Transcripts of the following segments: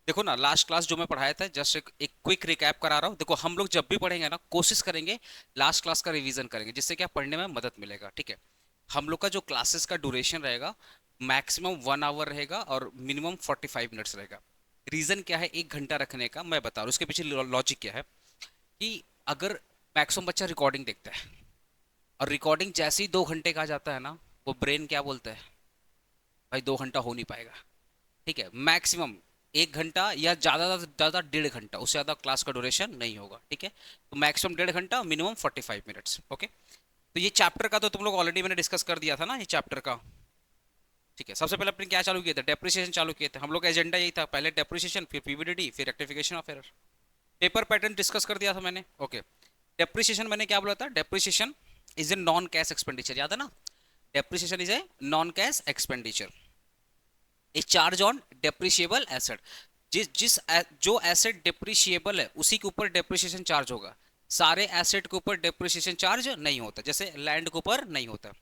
देखो ना, last class जो मैं पढ़ाया था, जस्ट एक क्विक रिकैप करा रहा हूँ। देखो, हम लोग जब भी पढ़ेंगे ना, कोशिश करेंगे लास्ट क्लास का रिवीजन करेंगे, जिससे क्या पढ़ने में मदद मिलेगा। ठीक है। हम लोग का जो क्लासेस का ड्यूरेशन रहेगा, मैक्सिमम 1 आवर रहेगा और मिनिमम 45 मिनट्स रहेगा। रीजन क्या है 1 घंटा रखने का, मैं बता रहा हूँ। उसके पीछे लॉजिक क्या है कि अगर मैक्सिमम बच्चा रिकॉर्डिंग देखता है, और रिकॉर्डिंग जैसे ही 2 घंटे का आ जाता है ना, वो ब्रेन क्या बोलता है, भाई 2 घंटा हो नहीं पाएगा। ठीक है। मैक्सिमम 1 घंटा या ज़्यादा से ज़्यादा 1.5 घंटा, उससे ज़्यादा क्लास का ड्यूरेशन नहीं होगा। ठीक है। तो मैक्सिमम 1.5 घंटा, मिनिमम 45 मिनट्स। ओके। तो ये चैप्टर का तो तुम लोग ऑलरेडी मैंने डिस्कस कर दिया था ना, ये चैप्टर का। ठीक है। सबसे पहले अपने क्या चालू किए थे, डेप्रिसिएशन चालू किए थे हम लोग का। एजेंडा यही था, पहले डेप्रिसिएशन, फिर पीवीडीडी, फिर rectification of error. Paper pattern discuss कर दिया था मैंने। ओके। डेप्रिसिएशन मैंने क्या बोला था, depreciation is a non cash expenditure, याद है ना। Depreciation is a non cash expenditure, A charge on depreciable asset. जो एसेट डेप्रिशिएबल है उसी के ऊपर डेप्रिसिएशन चार्ज होगा। सारे एसेट के ऊपर डेप्रिसिएशन चार्ज नहीं होता, जैसे लैंड के ऊपर नहीं होता।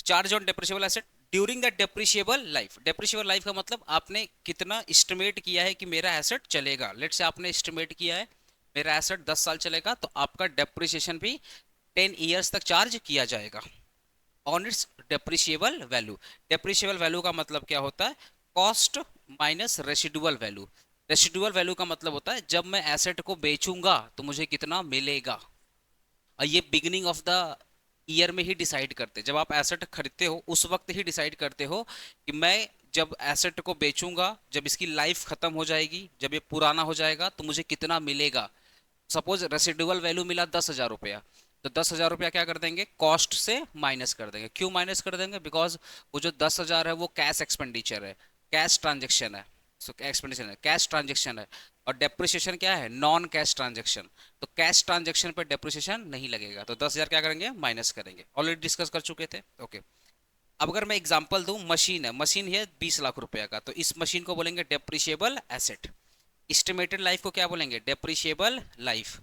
Charge on depreciable asset during the depreciable life. Depreciable life का मतलब आपने कितना एस्टिमेट किया है कि मेरा एसेट चलेगा। लेट से आपने एस्टिमेट किया है मेरा एसेट 10 साल चलेगा, तो आपका डेप्रिसिएशन भी 10 ईयर्स तक चार्ज किया जाएगा on it's depreciable value. Depreciable value का मतलब क्या होता है, cost minus residual value. Residual value का मतलब होता है जब मैं एसेट को बेचूंगा तो मुझे कितना मिलेगा। और ये बिगिनिंग ऑफ द ईयर में ही डिसाइड करते, जब आप एसेट खरीदते हो उस वक्त ही डिसाइड करते हो कि मैं जब एसेट को बेचूंगा, जब इसकी लाइफ खत्म हो जाएगी, जब ये पुराना हो जाएगा, तो मुझे कितना मिलेगा। सपोज रेसिडुअल वैल्यू मिला 10,000 रुपया, तो 10,000 रुपया क्या कर देंगे, कॉस्ट से माइनस कर देंगे। क्यों माइनस कर देंगे, बिकॉज वो जो 10,000 है वो कैश एक्सपेंडिचर है, कैश ट्रांजेक्शन है। सो एक्सपेंडिचर है, कैश ट्रांजेक्शन है। और डेप्रिसिएशन क्या है, नॉन कैश ट्रांजेक्शन। तो कैश ट्रांजेक्शन पर डेप्रिसिएशन नहीं लगेगा, तो 10,000 क्या करेंगे, माइनस करेंगे। ऑलरेडी डिस्कस कर चुके थे। ओके। अब अगर मैं एग्जांपल दूं, मशीन है, मशीन है 20 लाख रुपया का, तो इस मशीन को बोलेंगे डेप्रिशिएबल एसेट। एस्टिमेटेड लाइफ को क्या बोलेंगे, डेप्रिशिएबल लाइफ।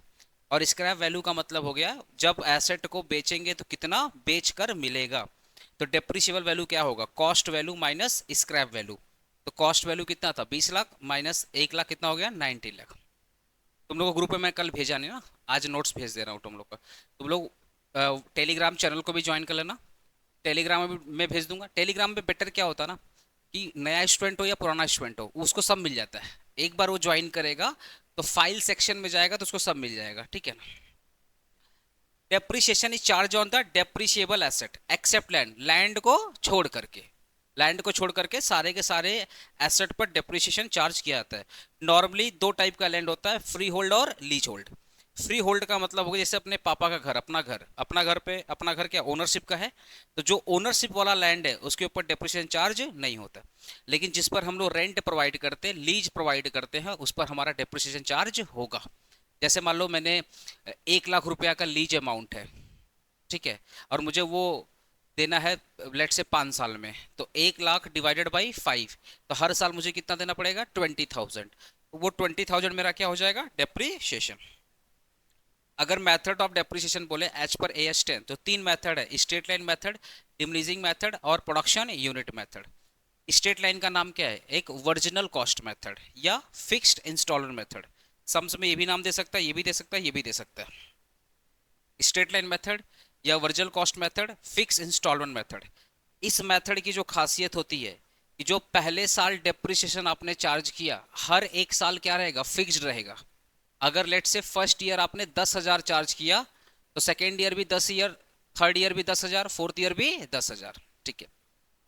और स्क्रैप वैल्यू का मतलब हो गया जब एसेट को बेचेंगे तो कितना बेच कर मिलेगा। तो डेप्रिशिएबल वैल्यू क्या होगा, cost value minus scrap value. तो कॉस्ट वैल्यू कितना था, 20 लाख, माइनस 1 लाख कितना हो गया, 90 लाख। तुम लोग को ग्रुप में मैं कल भेजा नहीं ना, आज नोट्स भेज दे रहा हूँ तुम लोग का। तुम लोग टेलीग्राम चैनल को भी ज्वाइन कर लेना। टेलीग्राम में भी मैं भेज दूंगा। टेलीग्राम पे बेटर क्या होता है ना, कि नया स्टूडेंट हो या पुराना स्टूडेंट हो, उसको सब मिल जाता है। एक बार वो ज्वाइन करेगा तो फाइल सेक्शन में जाएगा तो उसको सब मिल जाएगा। ठीक है ना। Depreciation is charge on the depreciable asset except land, land को छोड़ करके। लैंड को छोड़ करके सारे के सारे एसेट पर डेप्रिसिएशन चार्ज किया जाता है। नॉर्मली दो टाइप का लैंड होता है, फ्री होल्ड और लीज होल्ड। फ्री होल्ड का मतलब होगा जैसे अपने पापा का घर, अपना घर पे, अपना घर क्या ओनरशिप का है, तो जो ओनरशिप वाला लैंड है उसके ऊपर डेप्रिसिएशन चार्ज नहीं होता। लेकिन जिस पर हम लोग रेंट प्रोवाइड करते हैं, लीज प्रोवाइड करते हैं, उस पर हमारा डेप्रिसिएशन चार्ज होगा। जैसे मान लो मैंने 1 लाख रुपया का लीज अमाउंट है, ठीक है, और मुझे वो देना है लेट से 5 साल में, तो 1 लाख डिवाइडेड बाई 5, तो हर साल मुझे कितना देना पड़ेगा, 20,000। वो 20,000 मेरा क्या हो जाएगा, डेप्रीशिएशन। अगर मेथड ऑफ डेप्रिसिएशन बोले एज पर AS10, तो 3 मेथड है, straight line method, diminishing method और production unit method. Straight line का नाम क्या है, एक वर्जिनल कॉस्ट मेथड या फिक्स्ड इंस्टॉलमेंट मेथड। सम्स में ये भी नाम दे सकता है, ये भी दे सकता है, ये भी दे सकता है। स्ट्रेट लाइन मेथड या original cost method, fix instalment method. इस मेथड की जो खासियत होती है कि जो पहले साल डेप्रिसिएशन आपने चार्ज किया, हर एक साल क्या रहेगा, फिक्स्ड रहेगा। अगर लेट से फर्स्ट ईयर आपने 10,000 चार्ज किया, तो सेकेंड ईयर भी 10 ईयर, थर्ड ईयर भी 10,000, फोर्थ ईयर भी 10,000। ठीक है।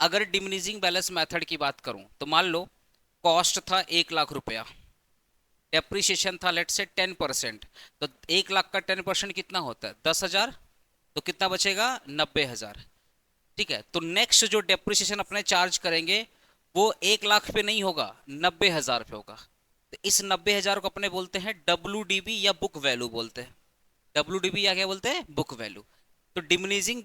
अगर डिमिनिशिंग बैलेंस मेथड की बात करूं, तो मान लो कॉस्ट था 1 लाख रुपया, डेप्रिसिएशन था लेट से 10%, तो 1 लाख का 10% कितना होता है, 10,000। तो कितना बचेगा, 90,000। ठीक है। तो नेक्स्ट जो डेप्रिसिएशन अपने चार्ज करेंगे वो 1 लाख पे नहीं होगा, 90,000 पे होगा। तो इस 90,000 को अपने बोलते हैं WDB या बुक वैल्यू बोलते हैं। WDB या क्या बोलते हैं, बुक वैल्यू। तो डिमिनिशिंग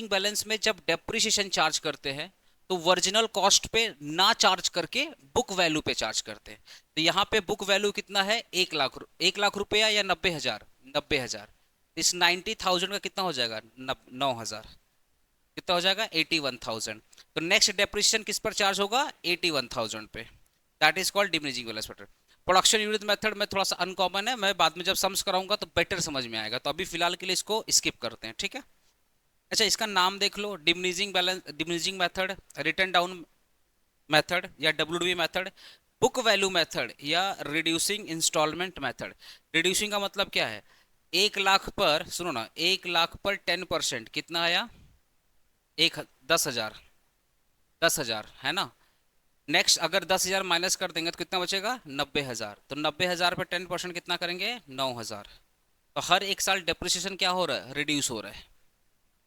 बैलेंस में जब डेप्रिसिएशन चार्ज करते हैं तो वर्जिनल कॉस्ट पे ना चार्ज करके बुक वैल्यू पे चार्ज करते हैं। तो यहाँ पे बुक वैल्यू कितना है, 1 लाख, 1 लाख रुपया या 90,000, 90,000। इस 90,000 का कितना हो जाएगा, 9,000। कितना हो जाएगा 81,000। तो नेक्स्ट डेप्रिसिएशन किस पर चार्ज होगा 81,000 पे। That is called diminishing value method. Production unit method में थोड़ा सा अनकॉमन है, मैं बाद में जब सम्स कराऊंगा तो बेटर समझ में आएगा, तो अभी फिलहाल के लिए इसको स्किप करते हैं, ठीक है। अच्छा, इसका नाम देख लो, diminishing balance, diminishing method, written down method या WDV method, book value method या रिड्यूसिंग इंस्टॉलमेंट मेथड। रिड्यूसिंग का मतलब क्या है, 1 लाख पर, सुनो ना, 1 लाख पर 10% कितना आया, एक 10,000, 10,000 है ना। नेक्स्ट अगर 10,000 माइनस कर देंगे तो कितना बचेगा 90,000, तो 90,000 पर 10% कितना करेंगे 9,000। तो हर एक साल डेप्रिसिएशन क्या हो रहा है, रिड्यूस हो रहा है,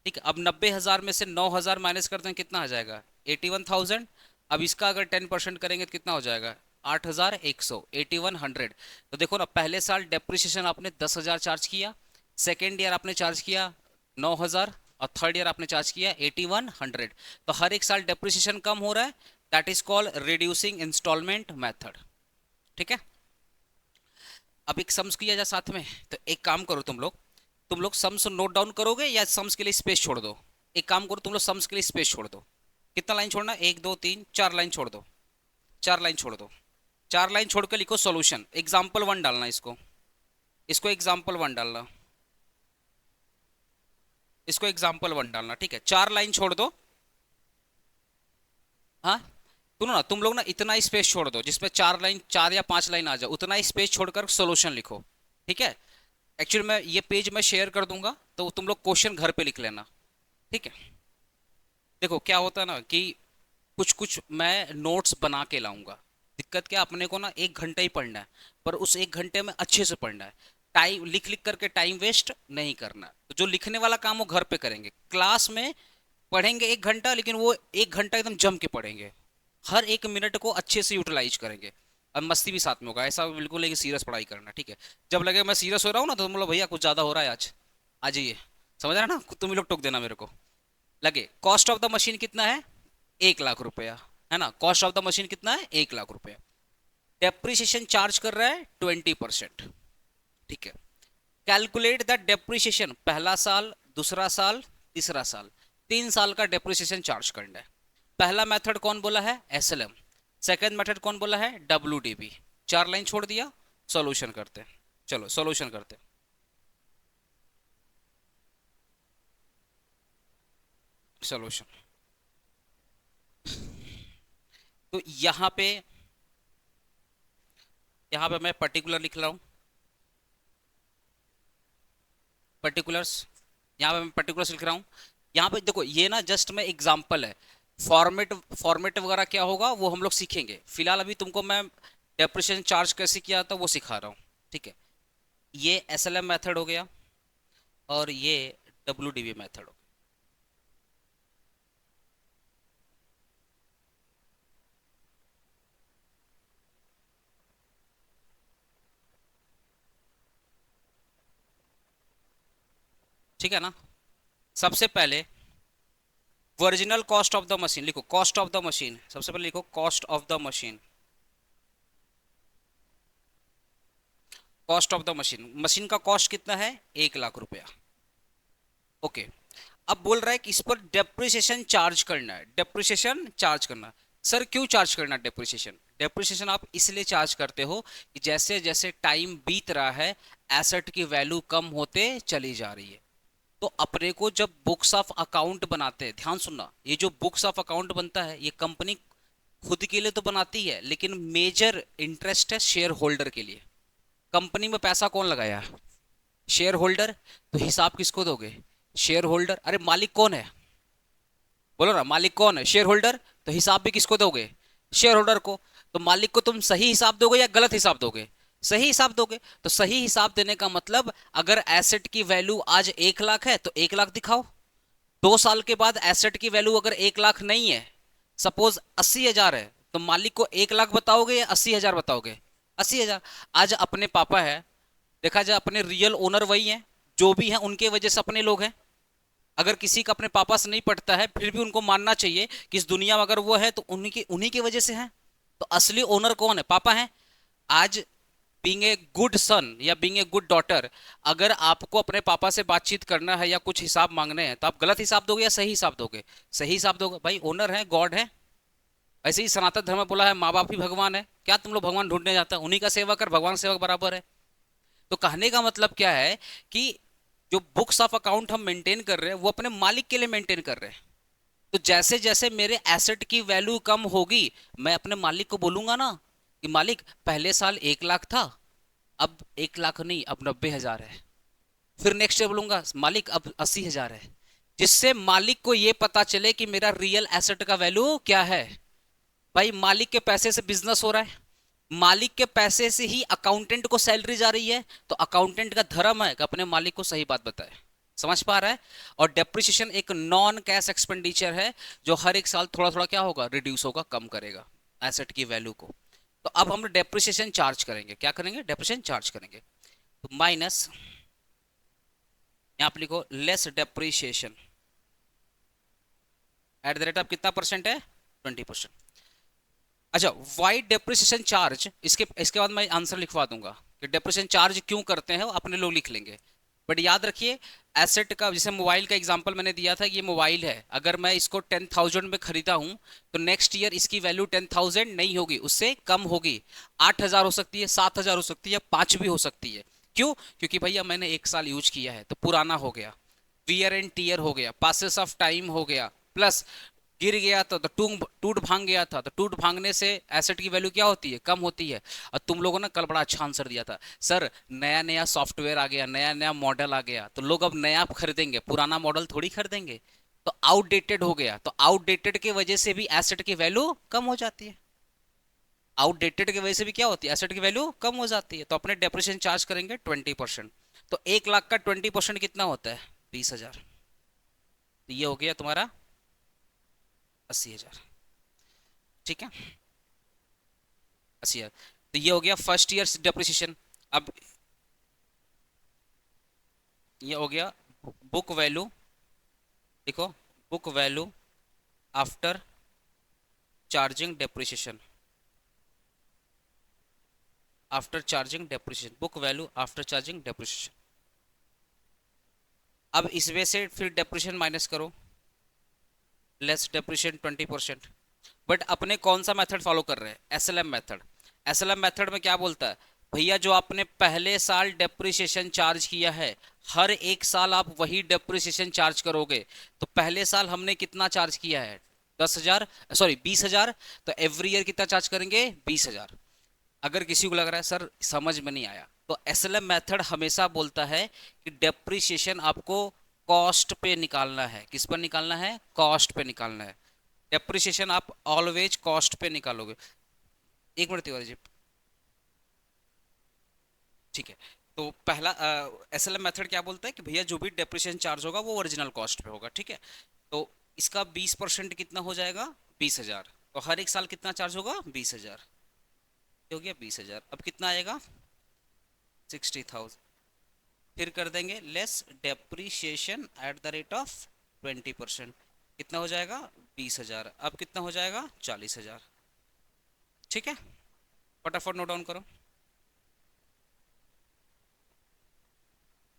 ठीक है। अब 90,000 में से 9,000 माइनस करते हैं कितना आ जाएगा 81,000। अब इसका अगर 10% करेंगे तो कितना हो जाएगा 8,100, 8,100। तो देखो ना, पहले साल डेप्रिसिएशन आपने 10,000 चार्ज किया, सेकेंड ईयर आपने चार्ज किया 9,000 और थर्ड ईयर आपने चार्ज किया 8,100। तो हर एक साल डेप्रिसिएशन कम हो रहा है, that is called reducing instalment method, ठीक है। अब एक सम्स किया जाए साथ में, तो एक काम करो तुम लोग सम्स नोट डाउन करोगे या सम्स के लिए स्पेस छोड़ दो। एक काम करो, तुम लोग सम्स के लिए स्पेस छोड़ दो। कितना लाइन छोड़ना, 1 2 3 4 लाइन छोड़ दो, 4 लाइन छोड़ दो। 4 लाइन छोड़ कर लिखो सॉल्यूशन, एग्जाम्पल 1 डालना, इसको इसको एग्जाम्पल 1 डालना, इसको एग्जाम्पल 1 डालना, ठीक है। 4 लाइन छोड़ दो। हाँ, सुनो ना, तुम लोग ना इतना ही स्पेस छोड़ दो जिसमें 4 लाइन, 4 या 5 लाइन आ जाए, उतना ही स्पेस छोड़कर सोल्यूशन लिखो, ठीक है। एक्चुअली मैं ये पेज मैं शेयर कर दूंगा, तो तुम लोग क्वेश्चन घर पे लिख लेना, ठीक है। देखो क्या होता है ना कि कुछ कुछ मैं नोट्स बना के लाऊंगा। दिक्कत क्या, अपने को ना 1 घंटा ही पढ़ना है, पर उस 1 घंटे में अच्छे से पढ़ना है। टाइम लिख लिख करके टाइम वेस्ट नहीं करना, तो जो लिखने वाला काम वो घर पे करेंगे। क्लास में पढ़ेंगे 1 घंटा, लेकिन वो 1 घंटा एकदम जम के पढ़ेंगे, हर एक मिनट को अच्छे से यूटिलाइज करेंगे। और मस्ती भी साथ में होगा, ऐसा बिल्कुल नहीं कि सीरियस पढ़ाई करना, ठीक है। जब लगे मैं सीरियस हो रहा हूँ ना, तो तुम लोग भैया कुछ ज़्यादा हो रहा है आज, आ जाइए, समझ रहे हैं ना, तुम ही लोग टोक देना मेरे को। लगे कॉस्ट ऑफ द मशीन कितना है 1 लाख रुपया, है ना। कॉस्ट ऑफ द मशीन कितना है 1 लाख रुपया। डेप्रिसिएशन चार्ज कर रहा है 20%, ठीक है। कैलकुलेट द डेप्रिसिएशन, पहला साल, दूसरा साल, तीसरा साल, 3 साल का डेप्रिसिएशन चार्ज करना है। पहला मेथड कौन बोला है एसएलएम, सेकंड मेथड कौन बोला है डब्ल्यूडीबी। 4 लाइन छोड़ दिया, सॉल्यूशन करते हैं, चलो सॉल्यूशन करते हैं। सॉल्यूशन, तो यहाँ पे मैं पर्टिकुलर लिख रहा हूँ, पर्टिकुलर्स, यहाँ पे मैं पर्टिकुलर्स लिख रहा हूँ। यहाँ पे देखो, ये ना जस्ट में एग्जांपल है, फॉर्मेट वगैरह क्या होगा वो हम लोग सीखेंगे। फिलहाल अभी तुमको मैं डेप्रिसिएशन चार्ज कैसे किया था वो सिखा रहा हूँ, ठीक है। ये एसएलएम मेथड हो गया और ये डब्ल्यूडीबी मेथड हो गया, ठीक है ना। सबसे पहले original cost of the machine लिखो, कॉस्ट ऑफ द मशीन, सबसे पहले लिखो cost of the machine, cost of the machine. Machine का कॉस्ट कितना है 1 लाख रुपया, ओके। अब बोल रहा है कि इस पर डेप्रिसिएशन चार्ज करना है, डेप्रिसिएशन चार्ज करना। सर क्यों चार्ज करना डेप्रिसिएशन, डेप्रिसिएशन आप इसलिए चार्ज करते हो कि जैसे जैसे टाइम बीत रहा है एसेट की वैल्यू कम होते चली जा रही है। तो अपने को जब बुक्स ऑफ अकाउंट बनाते हैं, ध्यान सुनना, ये जो बुक्स ऑफ अकाउंट बनता है ये कंपनी खुद के लिए तो बनाती है, लेकिन मेजर इंटरेस्ट है शेयर होल्डर के लिए। कंपनी में पैसा कौन लगाया, शेयर होल्डर, तो हिसाब किसको दोगे शेयर होल्डर। अरे मालिक कौन है, बोलो ना, मालिक कौन है शेयर होल्डर, तो हिसाब भी किसको दोगे शेयर होल्डर को। तो मालिक को तुम सही हिसाब दोगे या गलत हिसाब दोगे, सही हिसाब दोगे। तो सही हिसाब देने का मतलब, अगर एसेट की वैल्यू आज 1 लाख है तो 1 लाख दिखाओ। 2 साल के बाद एसेट की वैल्यू अगर 1 लाख नहीं है, सपोज 80,000 है, तो मालिक को 1 लाख बताओगे या 80,000 बताओगे, 80,000। आज अपने पापा है, देखा जाए अपने रियल ओनर वही है, जो भी है उनके वजह से अपने लोग हैं। अगर किसी का अपने पापा से नहीं पटता है, फिर भी उनको मानना चाहिए कि इस दुनिया में अगर वो है तो उन्हीं की वजह से है। तो असली ओनर कौन है, पापा है। आज बीइंग ए गुड सन या बीइंग ए गुड डॉटर, अगर आपको अपने पापा से बातचीत करना है या कुछ हिसाब मांगने हैं तो आप गलत हिसाब दोगे या सही हिसाब दोगे? सही हिसाब दोगे। भाई ओनर है, गॉड है। ऐसे ही सनातन धर्म में बोला है माँ बाप ही भगवान है। क्या तुम लोग भगवान ढूंढने जाते हैं? उन्हीं का सेवा कर, भगवान सेवक बराबर है। तो कहने का मतलब क्या है कि जो बुक्स ऑफ अकाउंट हम मेंटेन कर रहे हैं वो अपने मालिक के लिए मेंटेन कर रहे हैं। तो जैसे जैसे मेरे एसेट की वैल्यू कम होगी, मैं अपने मालिक को बोलूंगा ना कि मालिक पहले साल 1 लाख था, अब 1 लाख नहीं, अब 90,000 है। फिर नेक्स्ट ईयर बोलूंगा मालिक अब 80,000 है। जिससे मालिक को यह पता चले कि मेरा रियल एसेट का वैल्यू क्या है। भाई मालिक के पैसे से बिजनेस हो रहा है, मालिक के पैसे से ही अकाउंटेंट को सैलरी जा रही है, तो अकाउंटेंट का धर्म है कि अपने मालिक को सही बात बताए। समझ पा रहा है? और डेप्रिसिएशन एक नॉन कैश एक्सपेंडिचर है जो हर एक साल थोड़ा थोड़ा क्या होगा, रिड्यूस होगा, कम करेगा एसेट की वैल्यू को। तो अब हम डेप्रिसिएशन चार्ज करेंगे। क्या करेंगे? डेप्रिसिएशन चार्ज करेंगे। तो माइनस, यहां आप लिखो less depreciation at the rate of कितना परसेंट है? 20%। अच्छा, वाई डेप्रिसिएशन चार्ज, इसके इसके बाद मैं आंसर लिखवा दूंगा कि डेप्रिसिएशन चार्ज क्यों करते हैं, वो अपने लोग लिख लेंगे। बट याद रखिए एसेट का, जैसे मोबाइल का एग्जांपल मैंने दिया था, ये मोबाइल है, अगर मैं इसको 10,000 में खरीदा हूं तो नेक्स्ट ईयर इसकी वैल्यू 10,000 नहीं होगी, उससे कम होगी। 8,000 हो सकती है, 7,000 हो सकती है, 5 भी हो सकती है। क्यों? क्योंकि भैया मैंने 1 साल यूज किया है तो पुराना हो गया, वियर एंड टीयर हो गया, पासेस ऑफ टाइम हो गया, प्लस गिर गया तो टूट टूट भांग गया था, तो टूट भांगने से एसेट की वैल्यू क्या होती है? कम होती है। और तुम लोगों ने कल बड़ा अच्छा आंसर दिया था सर, नया नया सॉफ्टवेयर आ गया, नया नया मॉडल आ गया, तो लोग अब नया खरीदेंगे, पुराना मॉडल थोड़ी खरीदेंगे। तो आउटडेटेड हो गया, तो आउटडेटेड की वजह से भी एसेट की वैल्यू कम हो जाती है। आउटडेटेड की वजह से भी क्या होती है? एसेट की वैल्यू कम हो जाती है। तो अपने डेप्रिसिएशन चार्ज करेंगे 20%। तो 1 लाख का 20% कितना होता है? 20,000। तो ये हो गया तुम्हारा 80,000। ठीक है, 80,000। तो ये हो गया फर्स्ट ईयर डेप्रिसिएशन। अब ये हो गया बुक वैल्यू, देखो, book value after charging depreciation, after charging depreciation, book value after charging depreciation. अब इसमें से फिर डेप्रिसिएशन माइनस करो, लेस डेप्रिसिएशन 20%। बट अपने कौन सा मेथड फॉलो कर रहे हैं? SLM method. एसएलएम मेथड में क्या बोलता है भैया, जो आपने पहले साल डेप्रिसिएशन चार्ज किया है, हर एक साल आप वही डेप्रिसिएशन चार्ज करोगे। तो पहले साल हमने कितना चार्ज किया है? 10,000, सॉरी 20,000, तो एवरी ईयर कितना चार्ज करेंगे? 20,000। अगर किसी को लग रहा है सर समझ में नहीं आया, तो एसएलएम मेथड हमेशा बोलता है कि डेप्रिसिएशन आपको कॉस्ट पे निकालना है। किस पर निकालना है? कॉस्ट पे निकालना है। डेप्रिसिएशन आप ऑलवेज कॉस्ट पे निकालोगे। एक मिनट तिवारी जी, ठीक है। तो पहला एसएलएम मेथड क्या बोलता है कि भैया जो भी डेप्रिसिएशन चार्ज होगा वो ओरिजिनल कॉस्ट पे होगा, ठीक है। तो इसका 20% कितना हो जाएगा? 20,000। तो हर एक साल कितना चार्ज होगा? 20,000। हो गया 20,000। अब कितना आएगा? 60,000। फिर कर देंगे less depreciation at the rate of 20%। कितना हो जाएगा? 20,000। अब कितना हो जाएगा? 40,000। ठीक है, फटाफट नोट डाउन करो।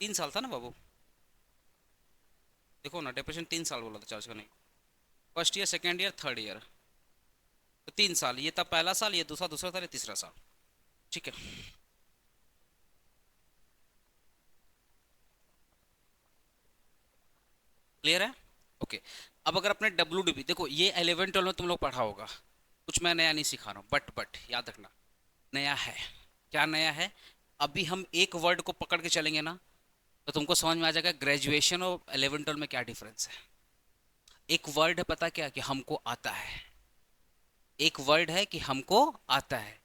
3 साल था ना बाबू? देखो ना, डेप्रिसिएशन 3 साल बोला था चार्ज करने। First year, second year, third year, तो 3 साल। ये था पहला साल, ये दूसरा, दूसरा था, ये तीसरा साल। ठीक है, क्लियर है? ओके। अब अगर अपने डब्ल्यू देखो, ये 11 12 में तुम लोग पढ़ा होगा, कुछ मैं नया नहीं सिखा रहा हूँ, बट याद रखना नया है। क्या नया है? अभी हम एक वर्ड को पकड़ के चलेंगे ना तो तुमको समझ में आ जाएगा ग्रेजुएशन और 11 12 में क्या डिफरेंस है। एक वर्ड है, पता क्या, कि हमको आता है। एक वर्ड है कि हमको आता है।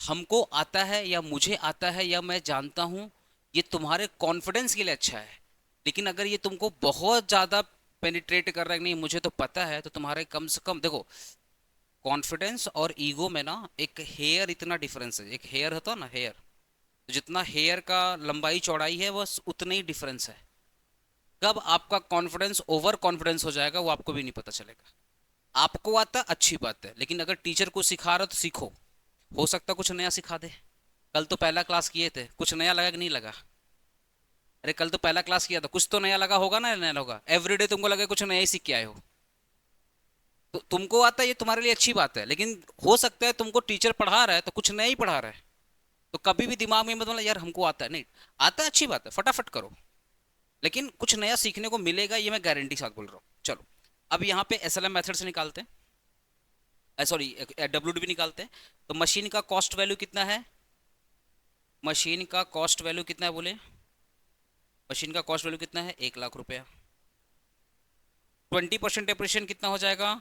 हमको आता है या मुझे आता है या मैं जानता हूँ, ये तुम्हारे कॉन्फिडेंस के लिए अच्छा है। लेकिन अगर ये तुमको बहुत ज़्यादा पेनिट्रेट कर रहा है, नहीं मुझे तो पता है, तो तुम्हारे कम से कम देखो, कॉन्फिडेंस और ईगो में ना एक हेयर इतना डिफरेंस है। एक हेयर होता है ना, हेयर, तो जितना हेयर का लंबाई चौड़ाई है बस उतना ही डिफरेंस है। कब आपका कॉन्फिडेंस ओवर कॉन्फिडेंस हो जाएगा वो आपको भी नहीं पता चलेगा। आपको आता अच्छी बात है, लेकिन अगर टीचर को सिखा रहा तो सीखो, हो सकता कुछ नया सिखा दे। कल तो पहला क्लास किए थे, कुछ नया लगा कि नहीं लगा? अरे कल तो पहला क्लास किया था, कुछ तो नया लगा होगा ना, नया होगा। एवरीडे तुमको लगे कुछ नया ही सीख के आए हो। तो तुमको आता है ये तुम्हारे लिए अच्छी बात है, लेकिन हो सकता है तुमको टीचर पढ़ा रहा है तो कुछ नया ही पढ़ा रहा है। तो कभी भी दिमाग में मत बोलना यार हमको आता है, नहीं। आता है अच्छी बात है, फटाफट करो, लेकिन कुछ नया सीखने को मिलेगा, ये मैं गारंटी के साथ बोल रहा हूँ। चलो, अब यहाँ पे एसएलएम मेथड से निकालते हैं, सॉरी डब्ल्यूडीबी निकालते हैं। तो मशीन का कॉस्ट वैल्यू कितना है? मशीन का कॉस्ट वैल्यू कितना है बोले? मशीन का कॉस्ट वैल्यू कितना है? 1 लाख रुपया। 20% डिप्रेशन कितना हो जाएगा?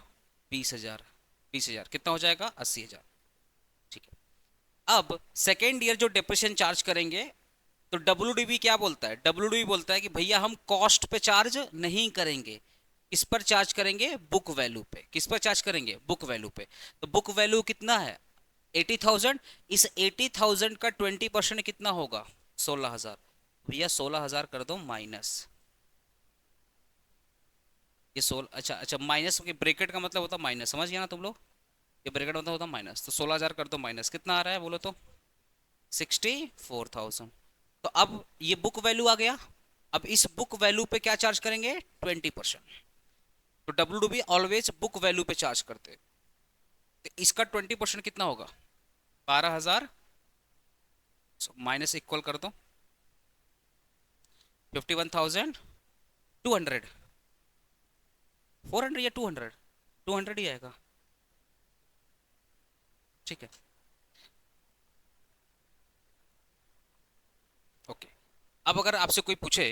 20,000। 20,000 कितना हो जाएगा? 80,000। ठीक है, अब सेकेंड ईयर जो डिप्रेशन चार्ज करेंगे, तो डब्ल्यूडीबी क्या बोलता है? डब्ल्यूडीबी बोलता है कि भैया हम कॉस्ट पे चार्ज नहीं करेंगे। किस पर चार्ज करेंगे? बुक वैल्यू पे। किस पर चार्ज करेंगे? बुक वैल्यू पे। तो बुक वैल्यू कितना है? 80,000। इस 80,000 का 20% कितना होगा? 16,000। भैया 16,000 कर दो माइनस। ये 16, अच्छा अच्छा, माइनस के ब्रैकेट का मतलब होता है माइनस, समझ गया ना तुम लोग? ये ब्रैकेट मतलब होता है माइनस। तो 16,000 कर दो माइनस, कितना आ रहा है बोलो तो? 64,000। तो अब ये बुक वैल्यू आ गया। अब इस बुक वैल्यू पे क्या चार्ज करेंगे? 20%। तो डब्ल्यू ऑलवेज बुक वैल्यू पे चार्ज करते हैं। तो इसका 20% कितना होगा? 12,000 माइनस इक्वल कर दो 51,200। 400 या 200? 200 ही आएगा। ठीक है, ओके। अब अगर आपसे कोई पूछे,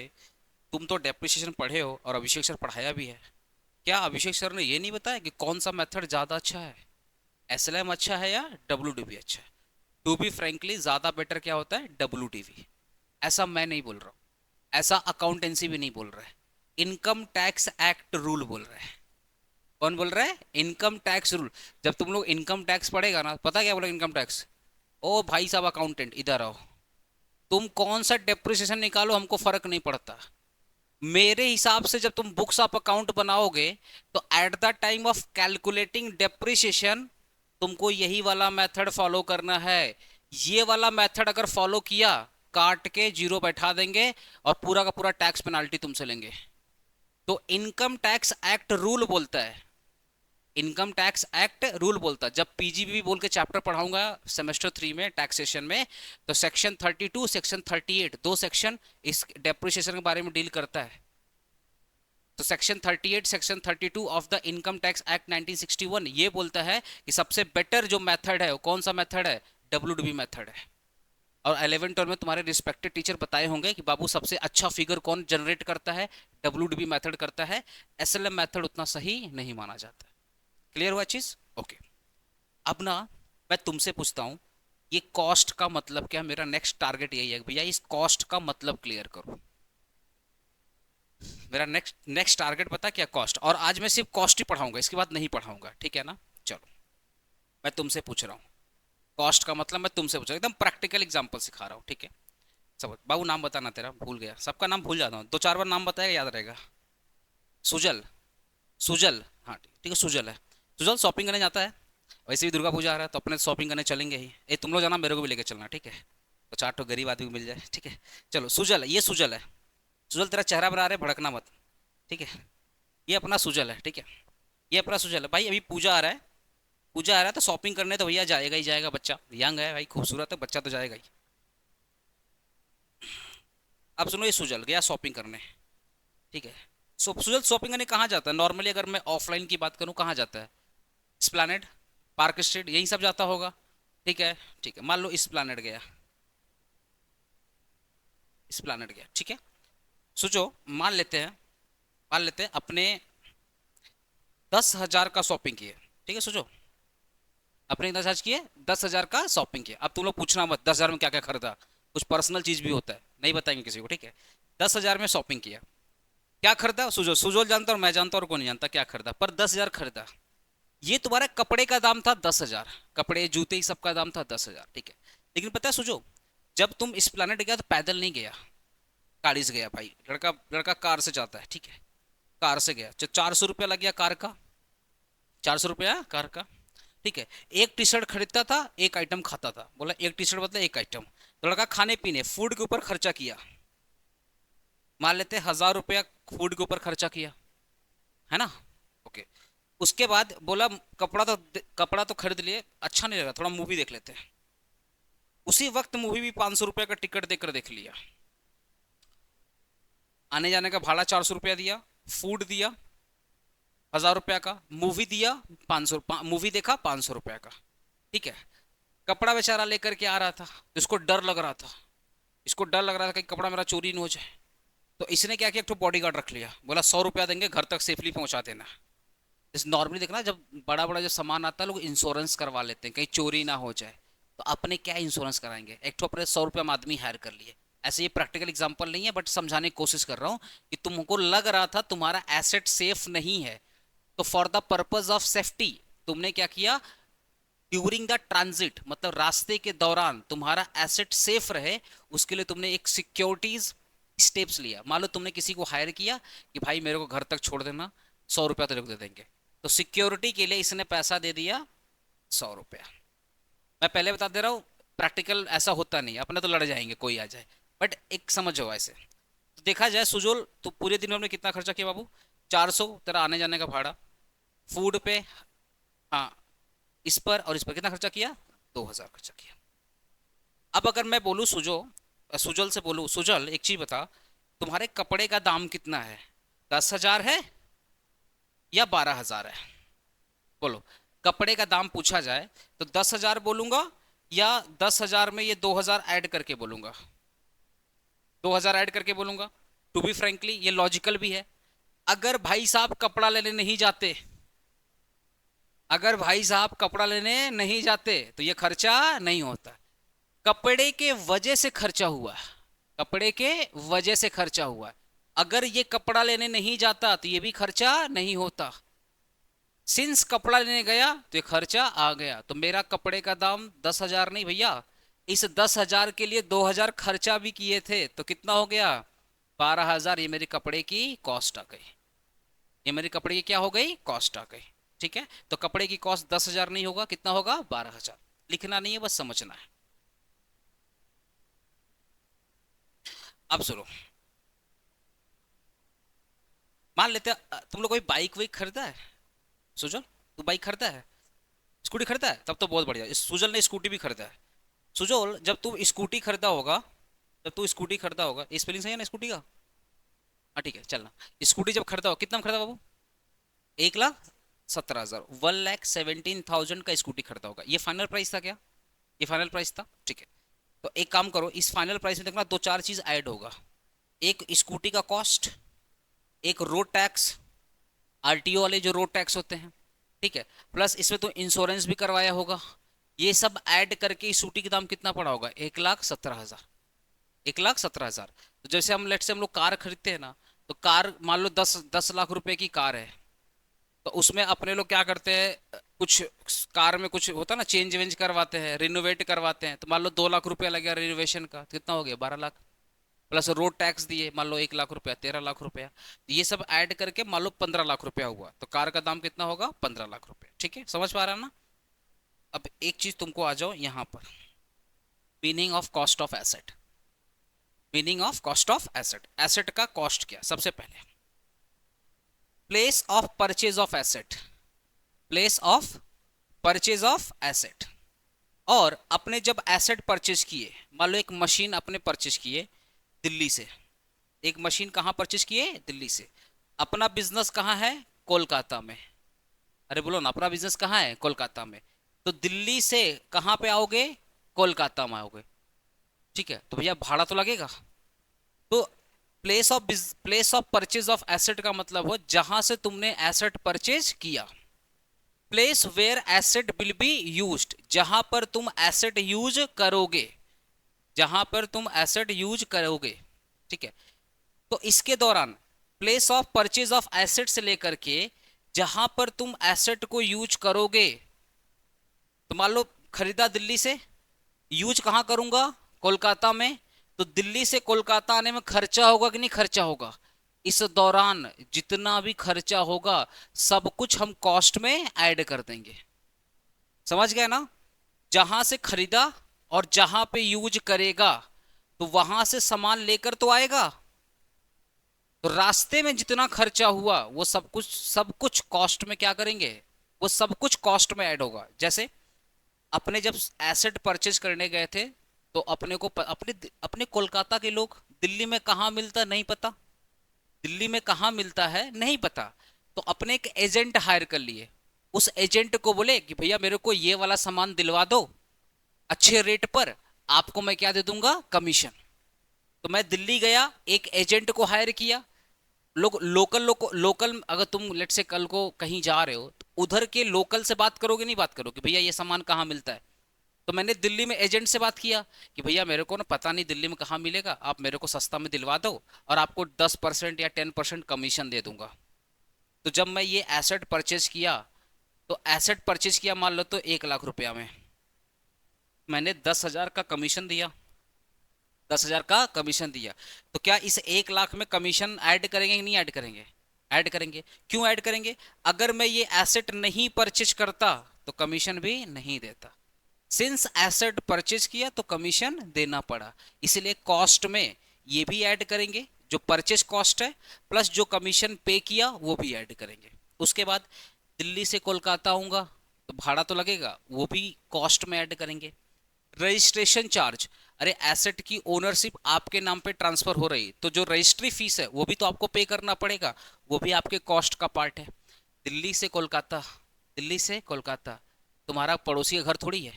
तुम तो डेप्रिसिएशन पढ़े हो और अभिषेक सर पढ़ाया भी है, क्या अभिषेक सर ने ये नहीं बताया कि कौन सा मेथड ज़्यादा अच्छा है? एसएलएम अच्छा है या डब्ल्यूडीबी अच्छा है? टू बी फ्रेंकली ज़्यादा बेटर क्या होता है? डब्ल्यूडीबी। ऐसा मैं नहीं बोल रहा हूँ, ऐसा अकाउंटेंसी भी नहीं बोल रहा है, इनकम टैक्स एक्ट रूल बोल रहा है। कौन बोल रहा है? Income tax rule. जब तुम लोग इनकम टैक्स पढ़ेगा ना, पता क्या बोला इनकम टैक्स? ओ भाई साहब अकाउंटेंट इधर आओ, तुम कौन सा डेप्रिसिएशन निकालो हमको फर्क नहीं पड़ता। मेरे हिसाब से जब तुम बुक्स ऑफ अकाउंट बनाओगे, तो at the time of calculating depreciation तुमको यही वाला मेथड फॉलो करना है। ये वाला मेथड अगर फॉलो किया, काट के जीरो बैठा देंगे और पूरा का पूरा टैक्स पेनाल्टी तुमसे लेंगे। तो इनकम टैक्स एक्ट रूल बोलता है, इनकम टैक्स एक्ट रूल बोलता है। जब पीजीबी बोल के चैप्टर पढ़ाऊंगा सेमेस्टर 3 में टैक्सेशन में, तो सेक्शन 32 सेक्शन 38 दो सेक्शन इस डेप्रिसिएशन के बारे में डील करता है। तो section 38 section 32 of the income tax act 1961 ये बोलता है कि सबसे बेटर जो मेथड है वो कौन सा मेथड है? डब्ल्यूडीबी मेथड है। और 11 12 में तुम्हारे रिस्पेक्टेड टीचर बताए होंगे कि बाबू सबसे अच्छा फिगर कौन जनरेट करता है? डब्ल्यूडीबी मेथड करता है। एसएलएम मेथड उतना सही नहीं माना जाता। क्लियर हुआ चीज? ओके। अब ना मैं तुमसे पूछता हूँ, ये कॉस्ट का मतलब क्या? मेरा नेक्स्ट टारगेट यही है भैया, इस कॉस्ट का मतलब क्लियर करो। मेरा नेक्स्ट नेक्स्ट टारगेट पता क्या? कॉस्ट। और आज मैं सिर्फ कॉस्ट ही पढ़ाऊंगा, इसके बाद नहीं पढ़ाऊंगा, ठीक है ना? चलो, मैं तुमसे पूछ रहा हूँ कॉस्ट का मतलब, मैं तुमसे पूछ रहा हूँ, एकदम प्रैक्टिकल एग्जांपल सिखा रहा हूँ, ठीक है? सब बाबू नाम बताना तेरा, भूल गया, सबका नाम भूल जाता हूँ, दो चार बार नाम बताएगा याद रहेगा। सुजल। सुजल, हाँ ठीक है, सुजल है। सुजल शॉपिंग करने जाता है, वैसे भी दुर्गा पूजा आ रहा है तो अपने शॉपिंग करने चलेंगे ही। ए तुम लोग जाना, मेरे को भी लेके चलना, ठीक है? तो चार तो गरीब आदमी को मिल जाए, ठीक है? चलो, सुजल है, ये सुजल है। सुजल तेरा चेहरा बना रहे, भड़कना मत, ठीक है? ये अपना सुजल है, ठीक है? ये अपना सुजल है भाई। अभी पूजा आ रहा है, पूजा आ रहा है तो शॉपिंग करने तो भैया जाएगा ही जाएगा, बच्चा यंग है भाई, खूबसूरत है बच्चा, तो जाएगा ही। अब सुनो, ये सुजल गया शॉपिंग करने, ठीक है? सुजल शॉपिंग करने कहाँ जाता है नॉर्मली? अगर मैं ऑफलाइन की बात करूँ, कहाँ जाता है? स्प्लैनेड, पार्क स्ट्रीट, यही सब जाता होगा, ठीक है? ठीक है, मान लो स्प्लैनेड गया, स्प्लैनेड गया, ठीक है? सोचो, मान लेते हैं अपने 10,000 का शॉपिंग किए, ठीक है? सोचो, अपने 10,000 किए, 10,000 का शॉपिंग किया। अब तुम लोग पूछना मत 10,000 में क्या क्या खरीदा, कुछ पर्सनल चीज भी होता है, नहीं बताएंगे किसी को, ठीक है? 10,000 में शॉपिंग किया, क्या खरीदा? सुजोल, सुजोल जानता और मैं जानता और कौन नहीं जानता क्या खरीदा, पर 10,000 खरीदा। ये तुम्हारे कपड़े का दाम था 10,000, कपड़े जूते ही सबका दाम था 10,000, ठीक है? लेकिन पता है सुजो, जब तुम इस प्लानट गया तो पैदल नहीं गया, गाड़ी से गया भाई। लड़का लड़का कार से जाता है, ठीक है? कार से गया, 400 रुपया लग गया कार का, 400 रुपया कार का। ठीक है, एक टी शर्ट खरीदता था, एक आइटम खाता था, बोला एक टी शर्ट मतलब एक आइटम, तो लड़का खाने पीने फूड के ऊपर खर्चा किया, मान लेते हैं 1,000 रुपया फूड के ऊपर खर्चा किया, है ना। ओके, उसके बाद बोला कपड़ा तो खरीद लिए, अच्छा नहीं लगा, थोड़ा मूवी देख लेते हैं। उसी वक्त मूवी भी 500 रुपये का टिकट देकर देख लिया, आने जाने का भाड़ा 400 रुपया दिया, फूड दिया 1,000 रुपया का, मूवी दिया 500, मूवी देखा 500 रुपया का। ठीक है, कपड़ा बेचारा लेकर के आ रहा था, इसको डर लग रहा था, इसको डर लग रहा था कि कपड़ा मेरा चोरी नहीं हो जाए, तो इसने क्या किया, एक तो बॉडीगार्ड रख लिया, बोला 100 रुपया देंगे, घर तक सेफली पहुंचा देना। जैसे नॉर्मली देखना, जब बड़ा बड़ा जो सामान आता है लोग इंश्योरेंस करवा लेते हैं, कहीं चोरी ना हो जाए, तो अपने क्या इंश्योरेंस कराएंगे, एक तो अपने 100 रुपया में आदमी हायर कर लिए। ऐसे ये प्रैक्टिकल एग्जांपल नहीं है, बट समझाने की कोशिश कर रहा हूँ कि तुमको लग रहा था तुम्हारा एसेट सेफ नहीं है, तो for the purpose of safety तुमने क्या किया, ड्यूरिंग द ट्रांजिट मतलब रास्ते के दौरान तुम्हारा एसेट सेफ रहे, उसके लिए तुमने एक सिक्योरिटीज स्टेप्स लिया। मान लो तुमने किसी को हायर किया कि भाई मेरे को घर तक छोड़ देना, 100 रुपया तेरे को दे देंगे, तो सिक्योरिटी के लिए इसने पैसा दे दिया 100 रुपया। मैं पहले बता दे रहा हूँ, प्रैक्टिकल ऐसा होता नहीं, अपने तो लड़ जाएंगे कोई आ जाए, बट एक समझो ऐसे। तो देखा जाए सुजोल, तो पूरे दिन में हमने कितना खर्चा किया बाबू, 400 तेरा आने जाने का भाड़ा, फूड पे, हाँ इस पर और इस पर कितना खर्चा किया, 2,000 खर्चा किया। अब अगर मैं बोलूँ सुजल से बोलूँ, सुजल एक चीज बता, तुम्हारे कपड़े का दाम कितना है, 10,000 है या 12,000 है, बोलो। कपड़े का दाम पूछा जाए तो 10,000 बोलूंगा या 10,000 में ये 2,000 ऐड करके बोलूंगा, 2,000 ऐड करके बोलूंगा। टू बी फ्रेंकली ये लॉजिकल भी है। अगर भाई साहब कपड़ा लेने नहीं जाते, अगर भाई साहब कपड़ा लेने नहीं जाते तो ये खर्चा नहीं होता, कपड़े के वजह से खर्चा हुआ, कपड़े के वजह से खर्चा हुआ। अगर ये कपड़ा लेने नहीं जाता तो ये भी खर्चा नहीं होता, सिंस कपड़ा लेने गया तो ये खर्चा आ गया। तो मेरा कपड़े का दाम 10,000 नहीं भैया, इस 10,000 के लिए 2,000 खर्चा भी किए थे, तो कितना हो गया, 12,000। ये मेरे कपड़े की कॉस्ट आ गई, ये मेरे कपड़े की क्या हो गई, कॉस्ट आ गई। ठीक है, तो कपड़े की कॉस्ट 10,000 नहीं होगा, कितना होगा, 12,000। लिखना नहीं है, बस समझना है। अब सुनो, मान लेते हैं तुम लोग कोई बाइक वाइक खरीदा है, सुजल तू बाइक खरीदा है, स्कूटी खरीदा है, तब तो बहुत बढ़िया, इस सुजल ने स्कूटी भी खरीदा है। सुजल जब तू स्कूटी खरीदा होगा, जब तू स्कूटी खरीदा होगा, स्पेलिंग सही है ना स्कूटी का, हाँ ठीक है चलना, स्कूटी जब खरीदा हो कितना में खरीदा बाबू, 1,17,000, 1,17,000 का स्कूटी खरीदा होगा, ये फाइनल प्राइस था क्या, ये फाइनल प्राइस था, ठीक है। तो एक काम करो, इस फाइनल प्राइस में देखना दो चार चीज ऐड होगा, एक स्कूटी का कॉस्ट, एक रोड टैक्स, आरटीओ वाले जो रोड टैक्स होते हैं, ठीक है, प्लस इसमें तो इंश्योरेंस भी करवाया होगा, ये सब ऐड करके इस स्कूटी का दाम कितना पड़ा होगा, 1,17,000, 1,17,000। तो जैसे हम लेट से हम लोग कार खरीदते हैं ना, तो कार मान लो 10 लाख रुपए की कार है, तो उसमें अपने लोग क्या करते हैं, कुछ कार में कुछ होता है ना, चेंज वेंज करवाते हैं, रिनोवेट करवाते हैं, तो मान लो 2 लाख रुपया लग गया रिनोवेशन का, तो कितना हो गया, 12 लाख, प्लस रोड टैक्स दिए मान लो 1 लाख रुपया, 13 लाख रुपया, तो ये सब ऐड करके मान लो 15 लाख रुपया हुआ, तो कार का दाम कितना होगा, 15 लाख रुपया। ठीक है, समझ पा रहा है ना। अब एक चीज तुमको आ जाओ यहाँ पर, meaning of cost of asset, meaning of cost of asset, asset का कॉस्ट क्या, सबसे पहले place of purchase of asset, place of purchase of asset. और अपने जब एसेट परचेज किए, मान लो एक मशीन अपने परचेज किए दिल्ली से, एक मशीन कहाँ परचेज किए, दिल्ली से। अपना बिजनेस कहाँ है, कोलकाता में, अरे बोलो ना, अपना बिजनेस कहाँ है, कोलकाता में। तो दिल्ली से कहाँ पे आओगे, कोलकाता में आओगे, ठीक है, तो भैया भाड़ा तो लगेगा। तो place of purchase of asset का मतलब हो जहां से तुमने एसेट परचेज किया, place where asset will be used, जहां पर तुम एसेट यूज करोगे, जहां पर तुम एसेट यूज करोगे, ठीक है। तो इसके दौरान place of purchase of asset से लेकर के जहां पर तुम एसेट को यूज करोगे, तो मान लो खरीदा दिल्ली से, यूज कहां करूंगा, कोलकाता में, तो दिल्ली से कोलकाता आने में खर्चा होगा कि नहीं, खर्चा होगा। इस दौरान जितना भी खर्चा होगा सब कुछ हम कॉस्ट में ऐड कर देंगे, समझ गए ना? जहां से खरीदा और जहां पे यूज करेगा, तो वहां से सामान लेकर तो आएगा, तो रास्ते में जितना खर्चा हुआ वो सब कुछ कॉस्ट में क्या करेंगे, वो सब कुछ कॉस्ट में ऐड होगा। जैसे अपने जब एसेट परचेज करने गए थे, तो अपने को अपने अपने कोलकाता के लोग, दिल्ली में कहाँ मिलता नहीं पता, दिल्ली में कहाँ मिलता है नहीं पता, तो अपने एक एजेंट हायर कर लिए। उस एजेंट को बोले कि भैया मेरे को ये वाला सामान दिलवा दो अच्छे रेट पर, आपको मैं क्या दे दूंगा, कमीशन। तो मैं दिल्ली गया, एक एजेंट को हायर किया। लोग लोकल अगर तुम लेट से कल को कहीं जा रहे हो, तो उधर के लोकल से बात करोगे नहीं, बात करोगे भैया ये सामान कहाँ मिलता है। तो मैंने दिल्ली में एजेंट से बात किया कि भैया मेरे को ना पता नहीं दिल्ली में कहाँ मिलेगा, आप मेरे को सस्ता में दिलवा दो और आपको 10% या 10% कमीशन दे दूंगा। तो जब मैं ये एसेट परचेज किया, तो एसेट परचेज किया मान लो तो 1 लाख रुपया में, मैंने 10,000 का कमीशन दिया, 10,000 का कमीशन दिया। तो क्या इस 1 लाख में कमीशन ऐड करेंगे कि नहीं ऐड करेंगे? ऐड करेंगे। क्यों ऐड करेंगे? अगर मैं ये एसेट नहीं परचेज करता तो कमीशन भी नहीं देता। सिंस एसेट परचेज किया तो कमीशन देना पड़ा, इसलिए कॉस्ट में ये भी ऐड करेंगे, जो परचेज कॉस्ट है प्लस जो कमीशन पे किया वो भी ऐड करेंगे। उसके बाद दिल्ली से कोलकाता आऊंगा तो भाड़ा तो लगेगा, वो भी कॉस्ट में ऐड करेंगे। रजिस्ट्रेशन चार्ज, अरे एसेट की ओनरशिप आपके नाम पे ट्रांसफर हो रही, तो जो रजिस्ट्री फीस है वो भी तो आपको पे करना पड़ेगा, वो भी आपके कॉस्ट का पार्ट है। दिल्ली से कोलकाता, दिल्ली से कोलकाता तुम्हारा पड़ोसी का घर थोड़ी है,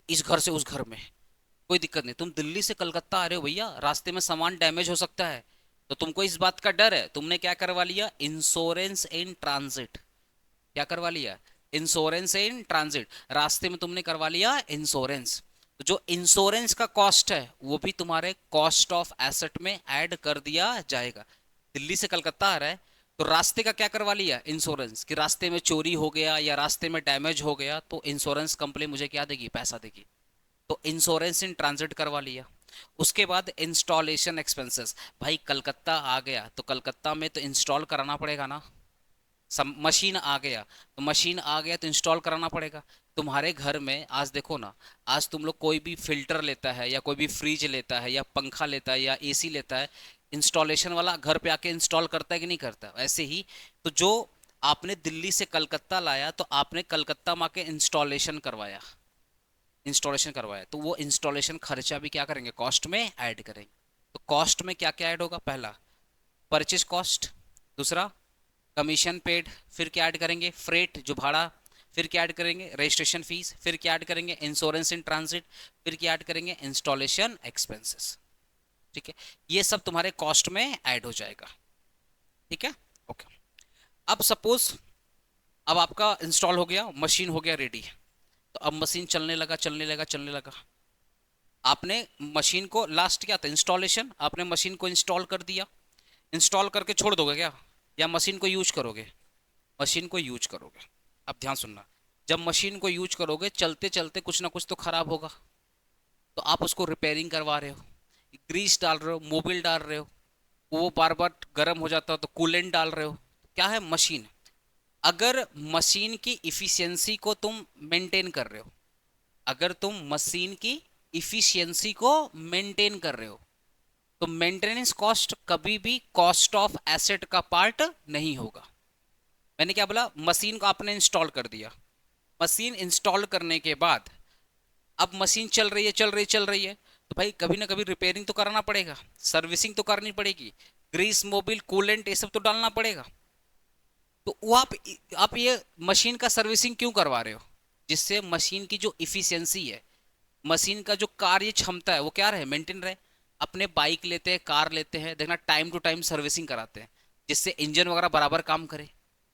इस घर से उस घर में कोई दिक्कत नहीं। तुम दिल्ली से कलकत्ता आ रहे हो भैया, रास्ते में सामान डैमेज हो सकता है, तो तुमको इस बात का डर है, तुमने क्या करवा लिया, इंश्योरेंस इन ट्रांजिट। क्या करवा लिया? इंश्योरेंस इन ट्रांजिट, रास्ते में तुमने करवा लिया इंश्योरेंस। तो जो इंश्योरेंस का कॉस्ट है वो भी तुम्हारे कॉस्ट ऑफ एसेट में ऐड कर दिया जाएगा। दिल्ली से कलकत्ता आ रहा है तो रास्ते का क्या करवा लिया, इंश्योरेंस, कि रास्ते में चोरी हो गया या रास्ते में डैमेज हो गया तो इंश्योरेंस कंपनी मुझे क्या देगी, पैसा देगी। तो इंश्योरेंस इन ट्रांजिट करवा लिया। उसके बाद इंस्टॉलेशन एक्सपेंसेस, भाई कलकत्ता आ गया तो कलकत्ता में तो इंस्टॉल कराना पड़ेगा ना, मशीन आ गया तो मशीन आ गया तो इंस्टॉल कराना पड़ेगा। तुम्हारे घर में आज देखो ना, आज तुम लोग कोई भी फिल्टर लेता है या कोई भी फ्रिज लेता है या पंखा लेता है या एसी लेता है, इंस्टॉलेशन वाला घर पे आके इंस्टॉल करता है कि नहीं करता? ऐसे ही तो जो आपने दिल्ली से कलकत्ता लाया तो आपने कलकत्ता में आके इंस्टॉलेशन करवाया, इंस्टॉलेशन करवाया, तो वो इंस्टॉलेशन खर्चा भी क्या करेंगे, कॉस्ट में ऐड करेंगे। तो कॉस्ट में क्या क्या ऐड होगा, पहला परचेज कॉस्ट, दूसरा कमीशन पेड, फिर क्या ऐड करेंगे, फ्रेट जो भाड़ा, फिर क्या ऐड करेंगे, रजिस्ट्रेशन फीस, फिर क्या ऐड करेंगे, इंश्योरेंस इन ट्रांजिट, फिर क्या ऐड करेंगे, इंस्टॉलेशन एक्सपेंसेस। ठीक है, ये सब तुम्हारे कॉस्ट में ऐड हो जाएगा। ठीक है, ओके। अब सपोज अब आपका इंस्टॉल हो गया, मशीन हो गया रेडी, तो अब मशीन चलने लगा चलने लगा चलने लगा। आपने मशीन को, लास्ट क्या था, इंस्टॉलेशन, आपने मशीन को इंस्टॉल कर दिया। इंस्टॉल करके छोड़ दोगे क्या, या मशीन को यूज करोगे? मशीन को यूज करोगे। अब ध्यान सुनना, जब मशीन को यूज करोगे चलते चलते कुछ ना कुछ तो खराब होगा, तो आप उसको रिपेयरिंग करवा रहे हो, ग्रीस डाल रहे हो, मोबिल डाल रहे हो, वो बार बार गर्म हो जाता है तो कूलेंट डाल रहे हो। क्या है, मशीन। अगर मशीन की इफिशियंसी को तुम मेंटेन कर रहे हो, अगर तुम मशीन की इफिशियंसी को मेंटेन कर रहे हो, तो मेंटेनेंस कॉस्ट कभी भी कॉस्ट ऑफ एसेट का पार्ट नहीं होगा। मैंने क्या बोला, मशीन को आपने इंस्टॉल कर दिया, मशीन इंस्टॉल करने के बाद अब मशीन चल रही है चल रही है चल रही है, तो भाई कभी ना कभी रिपेयरिंग तो कराना पड़ेगा, सर्विसिंग तो करनी पड़ेगी, ग्रीस मोबिल कूलेंट ये सब तो डालना पड़ेगा। तो वो आप ये मशीन का सर्विसिंग क्यों करवा रहे हो, जिससे मशीन की जो इफिशियंसी है, मशीन का जो कार्य क्षमता है वो क्या रहे, मेंटेन रहे। अपने बाइक लेते हैं, कार लेते हैं, देखना टाइम टू टाइम सर्विसिंग कराते हैं, जिससे इंजन वगैरह बराबर काम करे,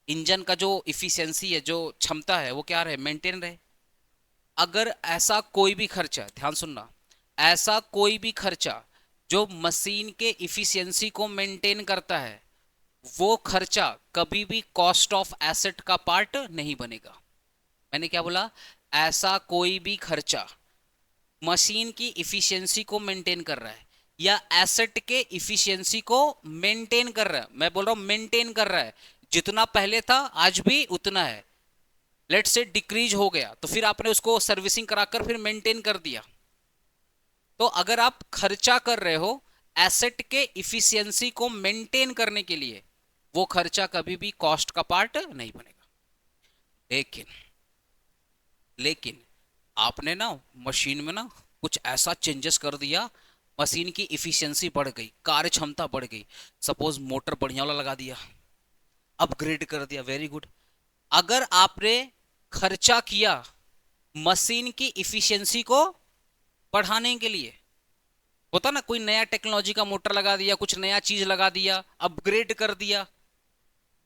इंजन का जो इफिशियंसी है, जो क्षमता है वो क्या रहे, मेंटेन रहे। अगर ऐसा कोई भी खर्चा, ध्यान सुनना, ऐसा कोई भी खर्चा जो मशीन के इफिशियंसी को मेंटेन करता है, वो खर्चा कभी भी कॉस्ट ऑफ एसेट का पार्ट नहीं बनेगा। मैंने क्या बोला, ऐसा कोई भी खर्चा मशीन की इफिशियंसी को मेंटेन कर रहा है या एसेट के इफिशियंसी को मेंटेन कर रहा है, मैं बोल रहा हूं मेंटेन कर रहा है, जितना पहले था आज भी उतना है, लेट से डिक्रीज हो गया तो फिर आपने उसको सर्विसिंग कराकर फिर मेंटेन कर दिया। तो अगर आप खर्चा कर रहे हो एसेट के इफिशियंसी को मेंटेन करने के लिए, वो खर्चा कभी भी कॉस्ट का पार्ट नहीं बनेगा। लेकिन लेकिन आपने ना मशीन में ना कुछ ऐसा चेंजेस कर दिया, मशीन की इफिशियंसी बढ़ गई, कार्य क्षमता बढ़ गई, सपोज मोटर बढ़िया वाला लगा दिया, अपग्रेड कर दिया, वेरी गुड। अगर आपने खर्चा किया मशीन की इफिशियंसी को बढ़ाने के लिए, होता ना कोई नया टेक्नोलॉजी का मोटर लगा दिया, कुछ नया चीज लगा दिया, अपग्रेड कर दिया,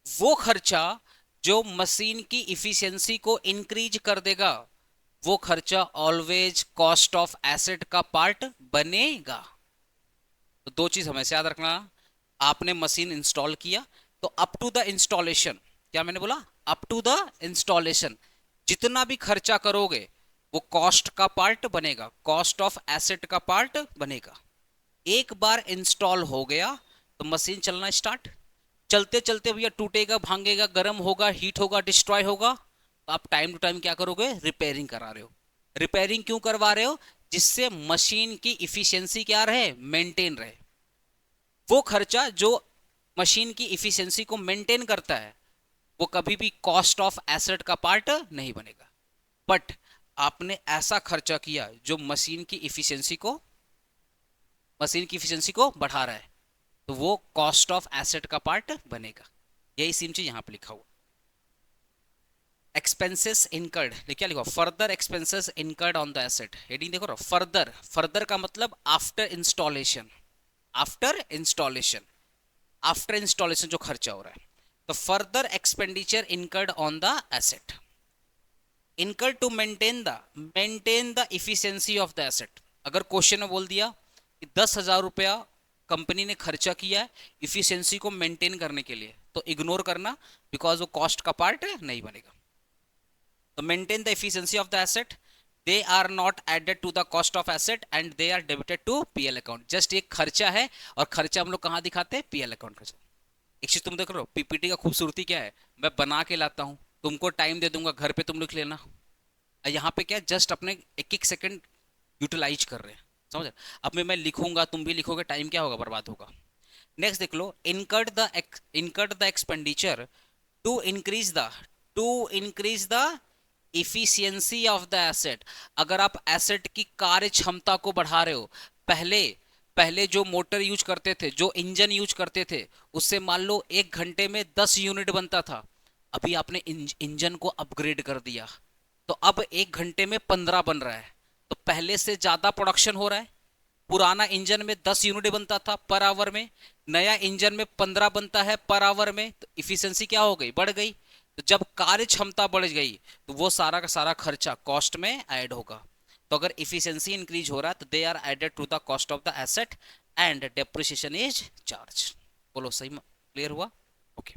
वो खर्चा जो मशीन की इफिशियंसी को इंक्रीज कर देगा, वो खर्चा ऑलवेज कॉस्ट ऑफ एसेट का पार्ट बनेगा। तो दो चीज हमेशा याद रखना, आपने मशीन इंस्टॉल किया तो अप टू द इंस्टॉलेशन, क्या मैंने बोला, अप टू द इंस्टॉलेशन जितना भी खर्चा करोगे वो कॉस्ट का पार्ट बनेगा, कॉस्ट ऑफ एसेट का पार्ट बनेगा। एक बार इंस्टॉल हो गया तो मशीन चलना स्टार्ट, चलते चलते भैया टूटेगा, भांगेगा, गर्म होगा, हीट होगा, डिस्ट्रॉय होगा, तो आप टाइम टू टाइम क्या करोगे, रिपेयरिंग करा रहे हो। रिपेयरिंग क्यों करवा रहे हो, जिससे मशीन की इफिशियंसी क्या रहे, मेंटेन रहे। वो खर्चा जो मशीन की इफिशियंसी को मेंटेन करता है वो कभी भी कॉस्ट ऑफ एसेट का पार्ट नहीं बनेगा। बट आपने ऐसा खर्चा किया जो मशीन की इफिशियंसी को बढ़ा रहा है, तो वो कॉस्ट ऑफ एसेट का पार्ट बनेगा। यही सेम चीज यहां पे लिखा हुआ। एक्सपेंसेस इनकर्ड, क्या लिखा, further expenses incurred on the asset. Heading देखो, फर्दर, फर्दर का मतलब after installation, after installation, after installation जो खर्चा हो रहा है, तो further expenditure incurred on the asset, incurred to maintain the efficiency of the asset. अगर क्वेश्चन में बोल दिया कि 10,000 रुपया कंपनी ने खर्चा किया है इफिशियंसी को मेंटेन करने के लिए, तो इग्नोर करना, बिकॉज वो कॉस्ट का पार्ट नहीं बनेगा। तो maintain the efficiency of the asset, they are not added to the cost of asset and they are debited to PL account. Just एक खर्चा है, और खर्चा हम लोग कहां दिखाते हैं, पीएल अकाउंट का। एक चीज तुम देख रहे हो, पीपीटी का खूबसूरती क्या है, मैं बना के लाता हूं, तुमको टाइम दे दूंगा, घर पे तुम लिख लेना। यहाँ पे क्या, जस्ट अपने एक एक सेकंड यूटिलाइज कर रहे हैं, समझ। अब मैं लिखूंगा, तुम भी लिखोगे, टाइम क्या होगा, बर्बाद होगा। नेक्स्ट देख लो, incurred the expenditure to increase the efficiency of the asset. अगर आप एसेट की कार्य क्षमता को बढ़ा रहे हो, पहले पहले जो मोटर यूज करते थे, जो इंजन यूज करते थे, उससे मान लो 1 घंटे में 10 यूनिट बनता था, अभी आपने इंजन को अपग्रेड कर दिया तो अब 1 घंटे में 15 बन रहा है, तो पहले से ज्यादा प्रोडक्शन हो रहा है। पुराना इंजन में 10 यूनिट बनता था पर आवर में, नया इंजन में 15 बनता है पर आवर में, तो इफिशियंसी क्या हो गई, बढ़ गई। तो जब कार्य क्षमता बढ़ गई तो वो सारा का सारा खर्चा कॉस्ट में ऐड होगा। तो अगर इफिशियंसी इंक्रीज हो रहा है तो they are added to the cost of the asset and depreciation is charge. बोलो सही, क्लियर हुआ, ओके।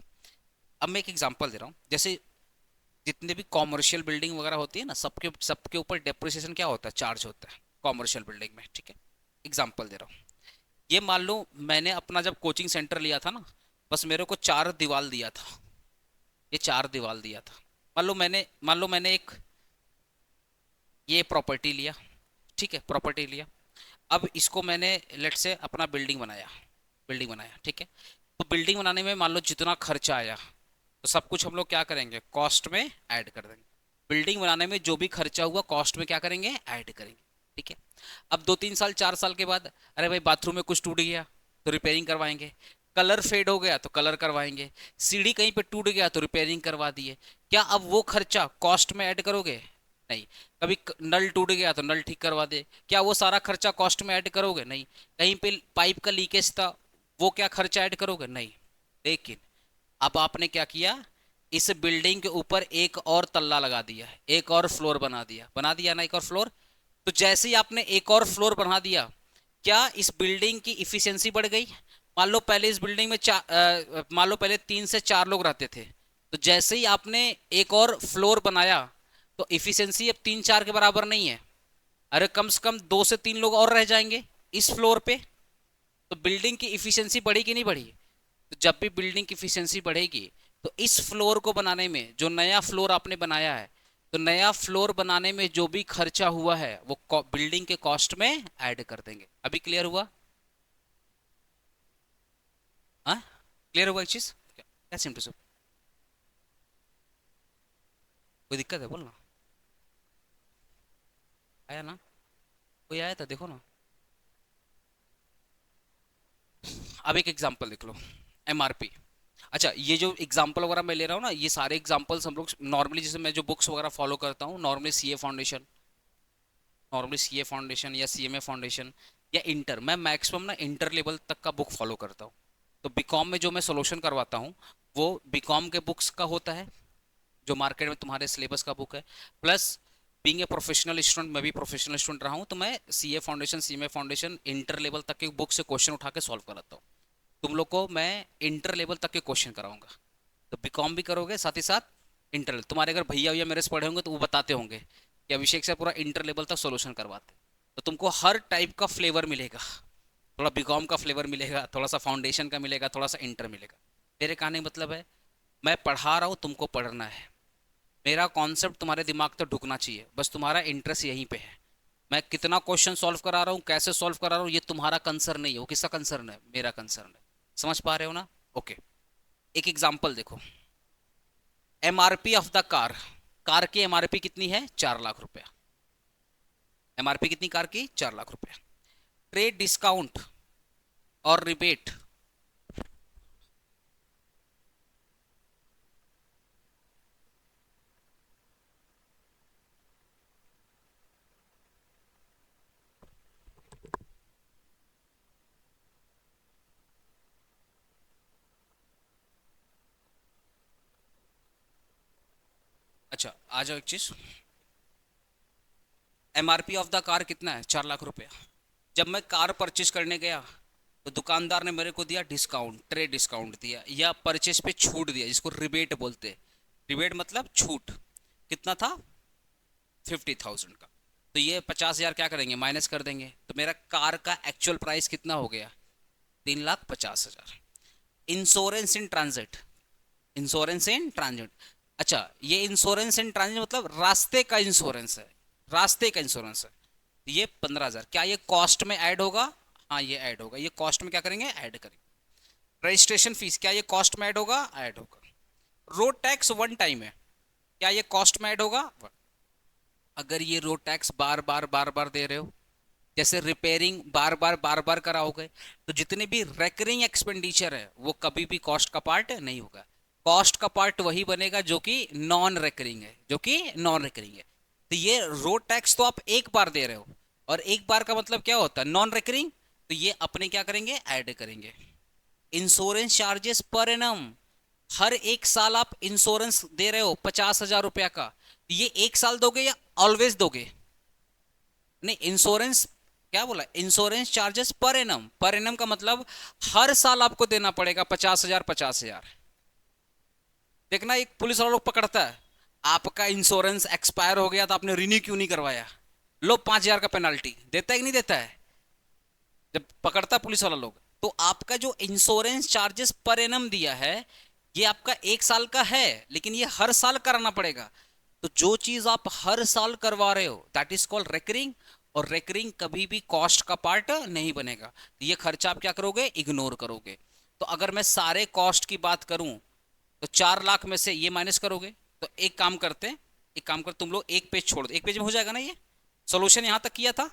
अब मैं एक एग्जांपल दे रहा हूँ, जैसे जितने भी कॉमर्शियल बिल्डिंग वगैरह होती है ना, सबके सबके ऊपर डेप्रिसिएशन क्या होता है, चार्ज होता है कॉमर्शियल बिल्डिंग में, ठीक है। एग्जांपल दे रहा हूँ, ये मान लो मैंने अपना जब कोचिंग सेंटर लिया था ना, बस मेरे को 4 दीवार दिया था, ये 4 दीवार दिया था। मान लो मैंने एक ये प्रॉपर्टी लिया, ठीक है, प्रॉपर्टी लिया। अब इसको मैंने लेट से अपना बिल्डिंग बनाया, ठीक है। तो बिल्डिंग बनाने में मान लो जितना खर्चा आया, तो सब कुछ हम लोग क्या करेंगे, कॉस्ट में ऐड कर देंगे। बिल्डिंग बनाने में जो भी खर्चा हुआ कॉस्ट में क्या करेंगे, ऐड करेंगे, ठीक है। अब 2-3 साल 4 साल के बाद, अरे भाई बाथरूम में कुछ टूट गया तो रिपेयरिंग करवाएंगे, कलर फेड हो गया तो कलर करवाएंगे, सीढ़ी कहीं पे टूट गया तो रिपेयरिंग करवा दिए। क्या अब वो खर्चा कॉस्ट में ऐड करोगे, नहीं। कभी नल टूट गया तो नल ठीक करवा दे, क्या वो सारा खर्चा कॉस्ट में ऐड करोगे, नहीं। कहीं पे पाइप का लीकेज था, वो क्या खर्चा ऐड करोगे, नहीं। लेकिन अब आपने क्या किया, इस बिल्डिंग के ऊपर एक और तल्ला लगा दिया, एक और फ्लोर बना दिया ना, एक और फ्लोर। तो जैसे ही आपने एक और फ्लोर बना दिया, क्या इस बिल्डिंग की इफिशियंसी बढ़ गई। मान लो पहले इस बिल्डिंग में मान लो पहले 3 से 4 लोग रहते थे, तो जैसे ही आपने एक और फ्लोर बनाया तो इफिशियंसी अब 3-4 के बराबर नहीं है, अरे कम से कम 2 से 3 लोग और रह जाएंगे इस फ्लोर पे। तो बिल्डिंग की इफिशियंसी बढ़ी कि नहीं बढ़ी। तो जब भी बिल्डिंग की इफिशियंसी बढ़ेगी, तो इस फ्लोर को बनाने में, जो नया फ्लोर आपने बनाया है, तो नया फ्लोर बनाने में जो भी खर्चा हुआ है वो बिल्डिंग के कॉस्ट में ऐड कर देंगे। अभी क्लियर हुआ? हाँ, क्लियर हुआ एक चीज? क्या सिंपल सब? कोई दिक्कत है बोलना। आया ना? कोई आया था देखो ना। अब एक एग्जांपल देख लो, एमआरपी। अच्छा, ये जो एग्जांपल वगैरह मैं ले रहा हूँ ना, ये सारे एग्जांपल्स हम लोग नॉर्मली, जैसे मैं जो बुक्स वगैरह फॉलो करता हूँ, नॉर्मली या सीएमए फाउंडेशन या इंटर, मैं मैक्सिमम ना इंटर लेवल तक का बुक फॉलो करता हूँ। तो बीकॉम में जो मैं सोल्यूशन करवाता हूँ वो बीकॉम के बुक्स का होता है, जो मार्केट में तुम्हारे सिलेबस का बुक है। Plus being a professional student, मैं भी प्रोफेशनल स्टूडेंट रहा हूँ, तो मैं CA foundation, CMA foundation, inter level तक के बुक से क्वेश्चन उठा के सॉल्व कराता हूँ। तुम लोग को मैं इंटर लेवल तक के क्वेश्चन कराऊंगा, तो बीकॉम भी करोगे साथ ही साथ इंटर। तुम्हारे अगर भैया भैया मेरे से पढ़े होंगे तो वो बताते होंगे कि अभिषेक से पूरा इंटर लेवल तक सॉल्यूशन करवाते। तो तुमको हर टाइप का फ्लेवर मिलेगा, थोड़ा बीकॉम का फ्लेवर मिलेगा, थोड़ा सा फाउंडेशन का मिलेगा, थोड़ा सा इंटर मिलेगा। मेरे कहने का मतलब है, मैं पढ़ा रहा हूँ, तुमको पढ़ना है। मेरा कॉन्सेप्ट तुम्हारे दिमाग तक ढुकना चाहिए, बस तुम्हारा इंटरेस्ट यहीं पे है। मैं कितना क्वेश्चन सॉल्व करा रहा हूँ, कैसे सॉल्व करा रहा हूँ, ये तुम्हारा कंसर्न नहीं है। वो किसका कंसर्न है? मेरा कंसर्न है। समझ पा रहे हो ना? ओके। एक एग्जांपल देखो, MRP of the car. Car की एमआरपी कितनी है? 4 लाख रुपया। एमआरपी कितनी कार की? 4 लाख रुपया। ट्रेड डिस्काउंट और रिबेट। अच्छा, आ जाओ एक चीज। एमआरपी ऑफ द कार कितना है? 4 लाख रुपया। जब मैं कार परचेज करने गया तो दुकानदार ने मेरे को दिया डिस्काउंट, ट्रेड डिस्काउंट दिया या परचेज पे छूट दिया, जिसको रिबेट बोलते हैं। रिबेट मतलब छूट। कितना था? 50,000 का। तो ये 50,000 क्या करेंगे? माइनस कर देंगे। तो मेरा कार का एक्चुअल प्राइस कितना हो गया? 3,50,000। Insurance in transit. Insurance in transit. अच्छा, ये इंश्योरेंस इन ट्रांजिट मतलब रास्ते का इंश्योरेंस है। रास्ते का इंश्योरेंस है। ये 15,000 क्या ये कॉस्ट में ऐड होगा? हाँ, ये ऐड होगा। ये कॉस्ट में क्या करेंगे? ऐड करेंगे। रजिस्ट्रेशन फीस क्या ये कॉस्ट में ऐड होगा? ऐड होगा। रोड टैक्स वन टाइम है, क्या ये कॉस्ट में ऐड होगा? अगर ये रोड टैक्स बार बार बार बार दे रहे हो, जैसे रिपेयरिंग बार बार कराओगे, तो जितने भी रेकरिंग एक्सपेंडिचर है वो कभी भी कॉस्ट का पार्ट नहीं होगा। कॉस्ट का पार्ट वही बनेगा जो कि नॉन रेकरिंग है, जो कि नॉन रेकरिंग है। तो ये रोड टैक्स तो आप एक बार दे रहे हो, और एक बार का मतलब क्या होता है? Non recurring. तो ये अपने क्या करेंगे? ऐड करेंगे। Insurance charges per annum. हर एक साल आप इंश्योरेंस दे रहे हो 50,000 रुपया का, ये एक साल दोगे या ऑलवेज दोगे? नहीं, इंश्योरेंस क्या बोला? Insurance charges per annum. Per annum का मतलब हर साल आपको देना पड़ेगा 50,000 50,000। देखना, एक पुलिस वाला लोग पकड़ता है, आपका इंश्योरेंस एक्सपायर हो गया तो आपने रिन्यू क्यों नहीं करवाया, लो 5,000 का पेनल्टी देता है कि नहीं देता है? जब पकड़ता पुलिस वाला लोग, तो आपका जो इंश्योरेंस चार्जेस पर एनम दिया है, ये आपका एक साल का है, लेकिन ये हर साल कराना पड़ेगा। तो जो चीज आप हर साल करवा रहे हो दैट इज कॉल्ड रेकरिंग। और रेकरिंग कभी भी कॉस्ट का पार्ट नहीं बनेगा। तो ये खर्चा आप क्या करोगे? इग्नोर करोगे। तो अगर मैं सारे कॉस्ट की बात करूं, तो 4 लाख में से ये माइनस करोगे। तो एक काम करते हैं, एक काम कर, तुम लोग एक पेज छोड़ दो, एक पेज में हो जाएगा ना ये? सोल्यूशन यहां तक किया था,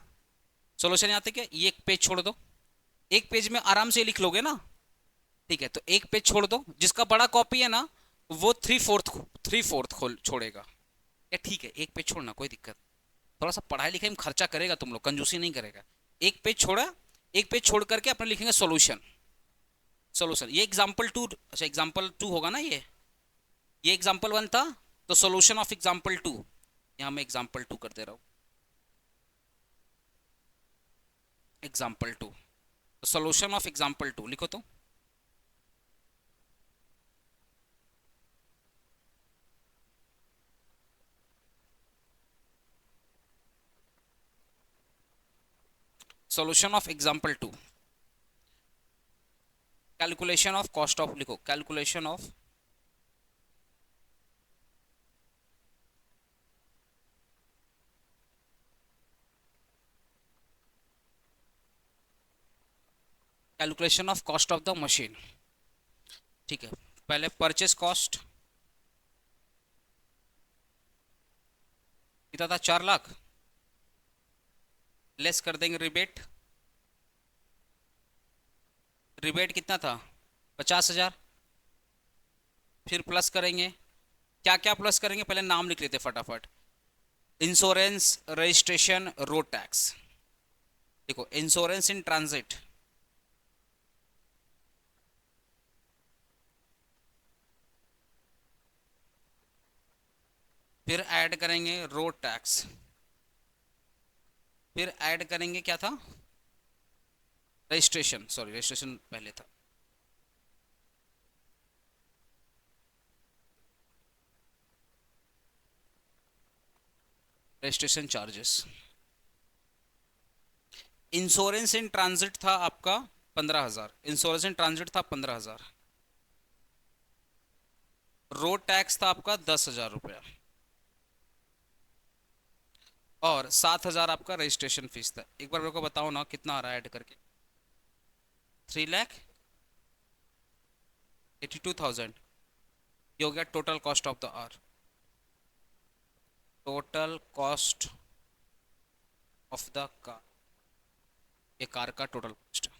सोल्यूशन यहां तक किया, ये एक पेज छोड़ दो। एक पेज में आराम से लिख लोगे ना? ठीक है, तो एक पेज छोड़ दो। जिसका बड़ा कॉपी है ना, वो थ्री फोर्थ खोल छोड़ेगा। या ठीक है, एक पेज छोड़ना, कोई दिक्कत। थोड़ा सा पढ़ाई लिखाई में खर्चा करेगा तुम लोग, कंजूसी नहीं करेगा। एक पेज छोड़ा, एक पेज छोड़ करके अपने लिखेंगे सॉल्यूशन। सॉल्यूशन ये एग्जांपल टू, अच्छा एग्जांपल टू होगा ना ये एग्जांपल वन था, तो सॉल्यूशन ऑफ एग्जांपल टू। यहां मैं एग्जांपल टू कर दे रहा हूं, example two. Solution of example two लिखो तो। Solution of example two, calculation of cost of, लिखो calculation of calculation of cost of the machine. ठीक है, पहले परचेस कॉस्ट कितना था, 4 लाख, लेस कर देंगे रिबेट। रिबेट कितना था, 50,000। फिर प्लस करेंगे, क्या क्या प्लस करेंगे, पहले नाम लिख लेते फटाफट। Insurance, registration, road tax. देखो इंश्योरेंस इन ट्रांजिट, फिर ऐड करेंगे रोड टैक्स, फिर ऐड करेंगे क्या था, रजिस्ट्रेशन, सॉरी रजिस्ट्रेशन पहले था। Registration charges. Insurance in transit था आपका 15,000, इंश्योरेंस इन ट्रांजिट था 15,000। रोड टैक्स था आपका 10,000 रुपया, और 7,000 आपका रजिस्ट्रेशन फीस था। एक बार मेरे को बताओ ना कितना आ रहा है ऐड करके। 3,82,000। ये हो गया total cost of the R, total cost of the car, ये कार का टोटल कॉस्ट।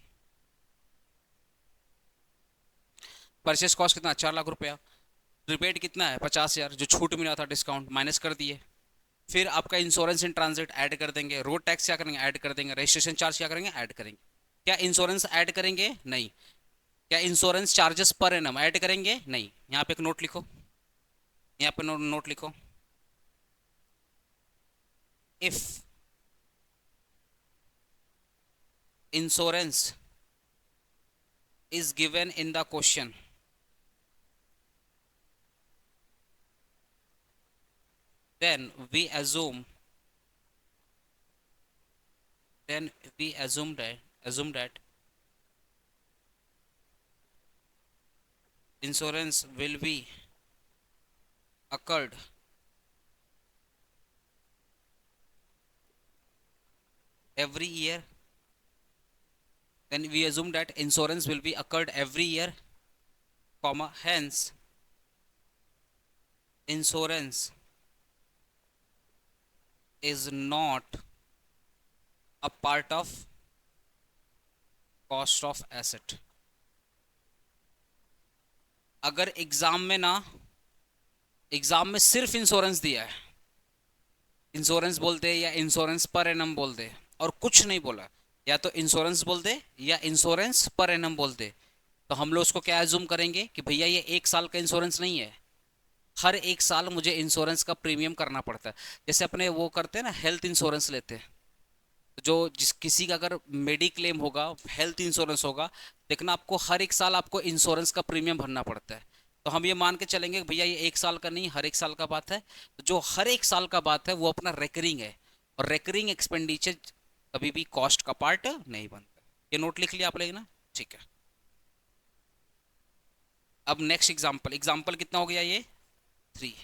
परचेस कॉस्ट कितना, 4 लाख रुपया। रिबेट कितना है, 50,000, जो छूट मिला था डिस्काउंट माइनस कर दिए। फिर आपका इंश्योरेंस इन ट्रांजिट ऐड कर देंगे, रोड टैक्स क्या करेंगे, ऐड कर देंगे, रजिस्ट्रेशन चार्ज क्या करेंगे, ऐड करेंगे। क्या इंश्योरेंस ऐड करेंगे, नहीं। क्या insurance charges per annum add करेंगे, नहीं। यहाँ पे एक नोट लिखो, यहाँ पे नोट लिखो, if insurance is given in the question, then we assume that insurance will be occurred every year, then we assume that insurance will be occurred every year, comma, hence insurance is not a part of cost of asset। अगर exam में सिर्फ insurance दिया है, insurance बोलते या insurance per annum बोलते और कुछ नहीं बोला, या तो इंश्योरेंस बोल दे या इंश्योरेंस पर एनम बोल दे, तो हम लोग उसको क्या एज्यूम करेंगे कि भैया ये 1 साल का इंश्योरेंस नहीं है, हर 1 साल मुझे इंश्योरेंस का प्रीमियम करना पड़ता है। जैसे अपने वो करते हैं ना, हेल्थ इंश्योरेंस लेते हैं, जो जिस किसी का अगर मेडिक्लेम होगा, हेल्थ इंश्योरेंस होगा, देखना आपको हर 1 साल आपको इंश्योरेंस का प्रीमियम भरना पड़ता है। तो हम ये मान के चलेंगे भैया ये 1 साल का नहीं, हर 1 साल का बात है। तो जो हर 1 साल का बात है वो अपना रेकरिंग है, और रेकरिंग एक्सपेंडिचर कभी भी कॉस्ट का पार्ट नहीं बनता। ये नोट लिख लिया आप लोग ना, ठीक है। अब नेक्स्ट एग्जाम्पल, एग्जाम्पल कितना हो गया ये 3।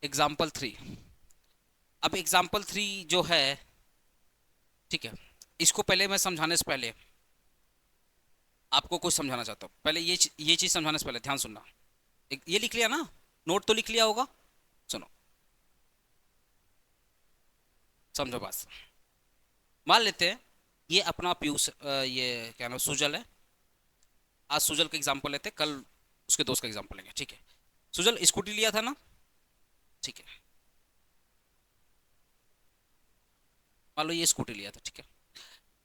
एग्जाम्पल 3। अब एग्जाम्पल 3 जो है, ठीक है, इसको पहले मैं समझाने से पहले आपको कुछ समझाना चाहता हूँ। पहले ये चीज समझाने से पहले ध्यान सुनना। ये लिख लिया ना, नोट तो लिख लिया होगा, सुनो समझो बात। मान लेते हैं ये अपना पीयूष, ये क्या नाम सुजल है। आज सुजल का एग्जांपल लेते हैं, कल उसके दोस्त का एग्जांपल लेंगे, ठीक है। सुजल स्कूटी लिया था ना, ठीक है, मान लो ये स्कूटी लिया था, ठीक है।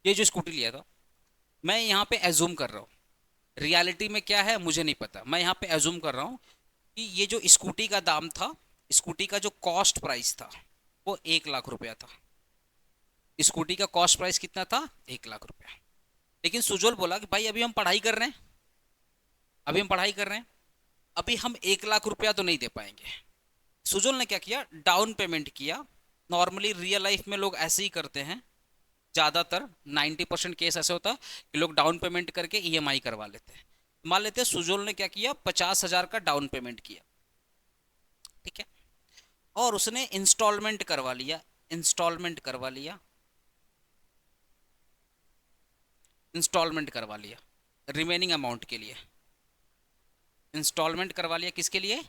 ये जो स्कूटी लिया था, मैं यहाँ पे एज्यूम कर रहा हूँ, रियलिटी में क्या है मुझे नहीं पता, मैं यहाँ पे एज्यूम कर रहा हूँ कि ये जो स्कूटी का दाम था, स्कूटी का जो कॉस्ट प्राइस था वो 1 लाख रुपया था। स्कूटी का कॉस्ट प्राइस कितना था, 1 लाख रुपया। लेकिन सुजल बोला कि भाई अभी हम पढ़ाई कर रहे हैं, अभी हम पढ़ाई कर रहे हैं, अभी हम 1 लाख रुपया तो नहीं दे पाएंगे। सुजल ने क्या किया, डाउन पेमेंट किया। नॉर्मली रियल लाइफ में लोग ऐसे ही करते हैं, ज़्यादातर 90% केस ऐसे होता है कि लोग डाउन पेमेंट करके ईएमआई करवा लेते हैं। मान लेते हैं सुजोल ने क्या किया, 50,000 का डाउन पेमेंट किया, ठीक है, और उसने इंस्टॉलमेंट करवा लिया, इंस्टॉलमेंट करवा लिया, इंस्टॉलमेंट करवा लिया रिमेनिंग अमाउंट के लिए, इंस्टॉलमेंट करवा लिया किसके लिए,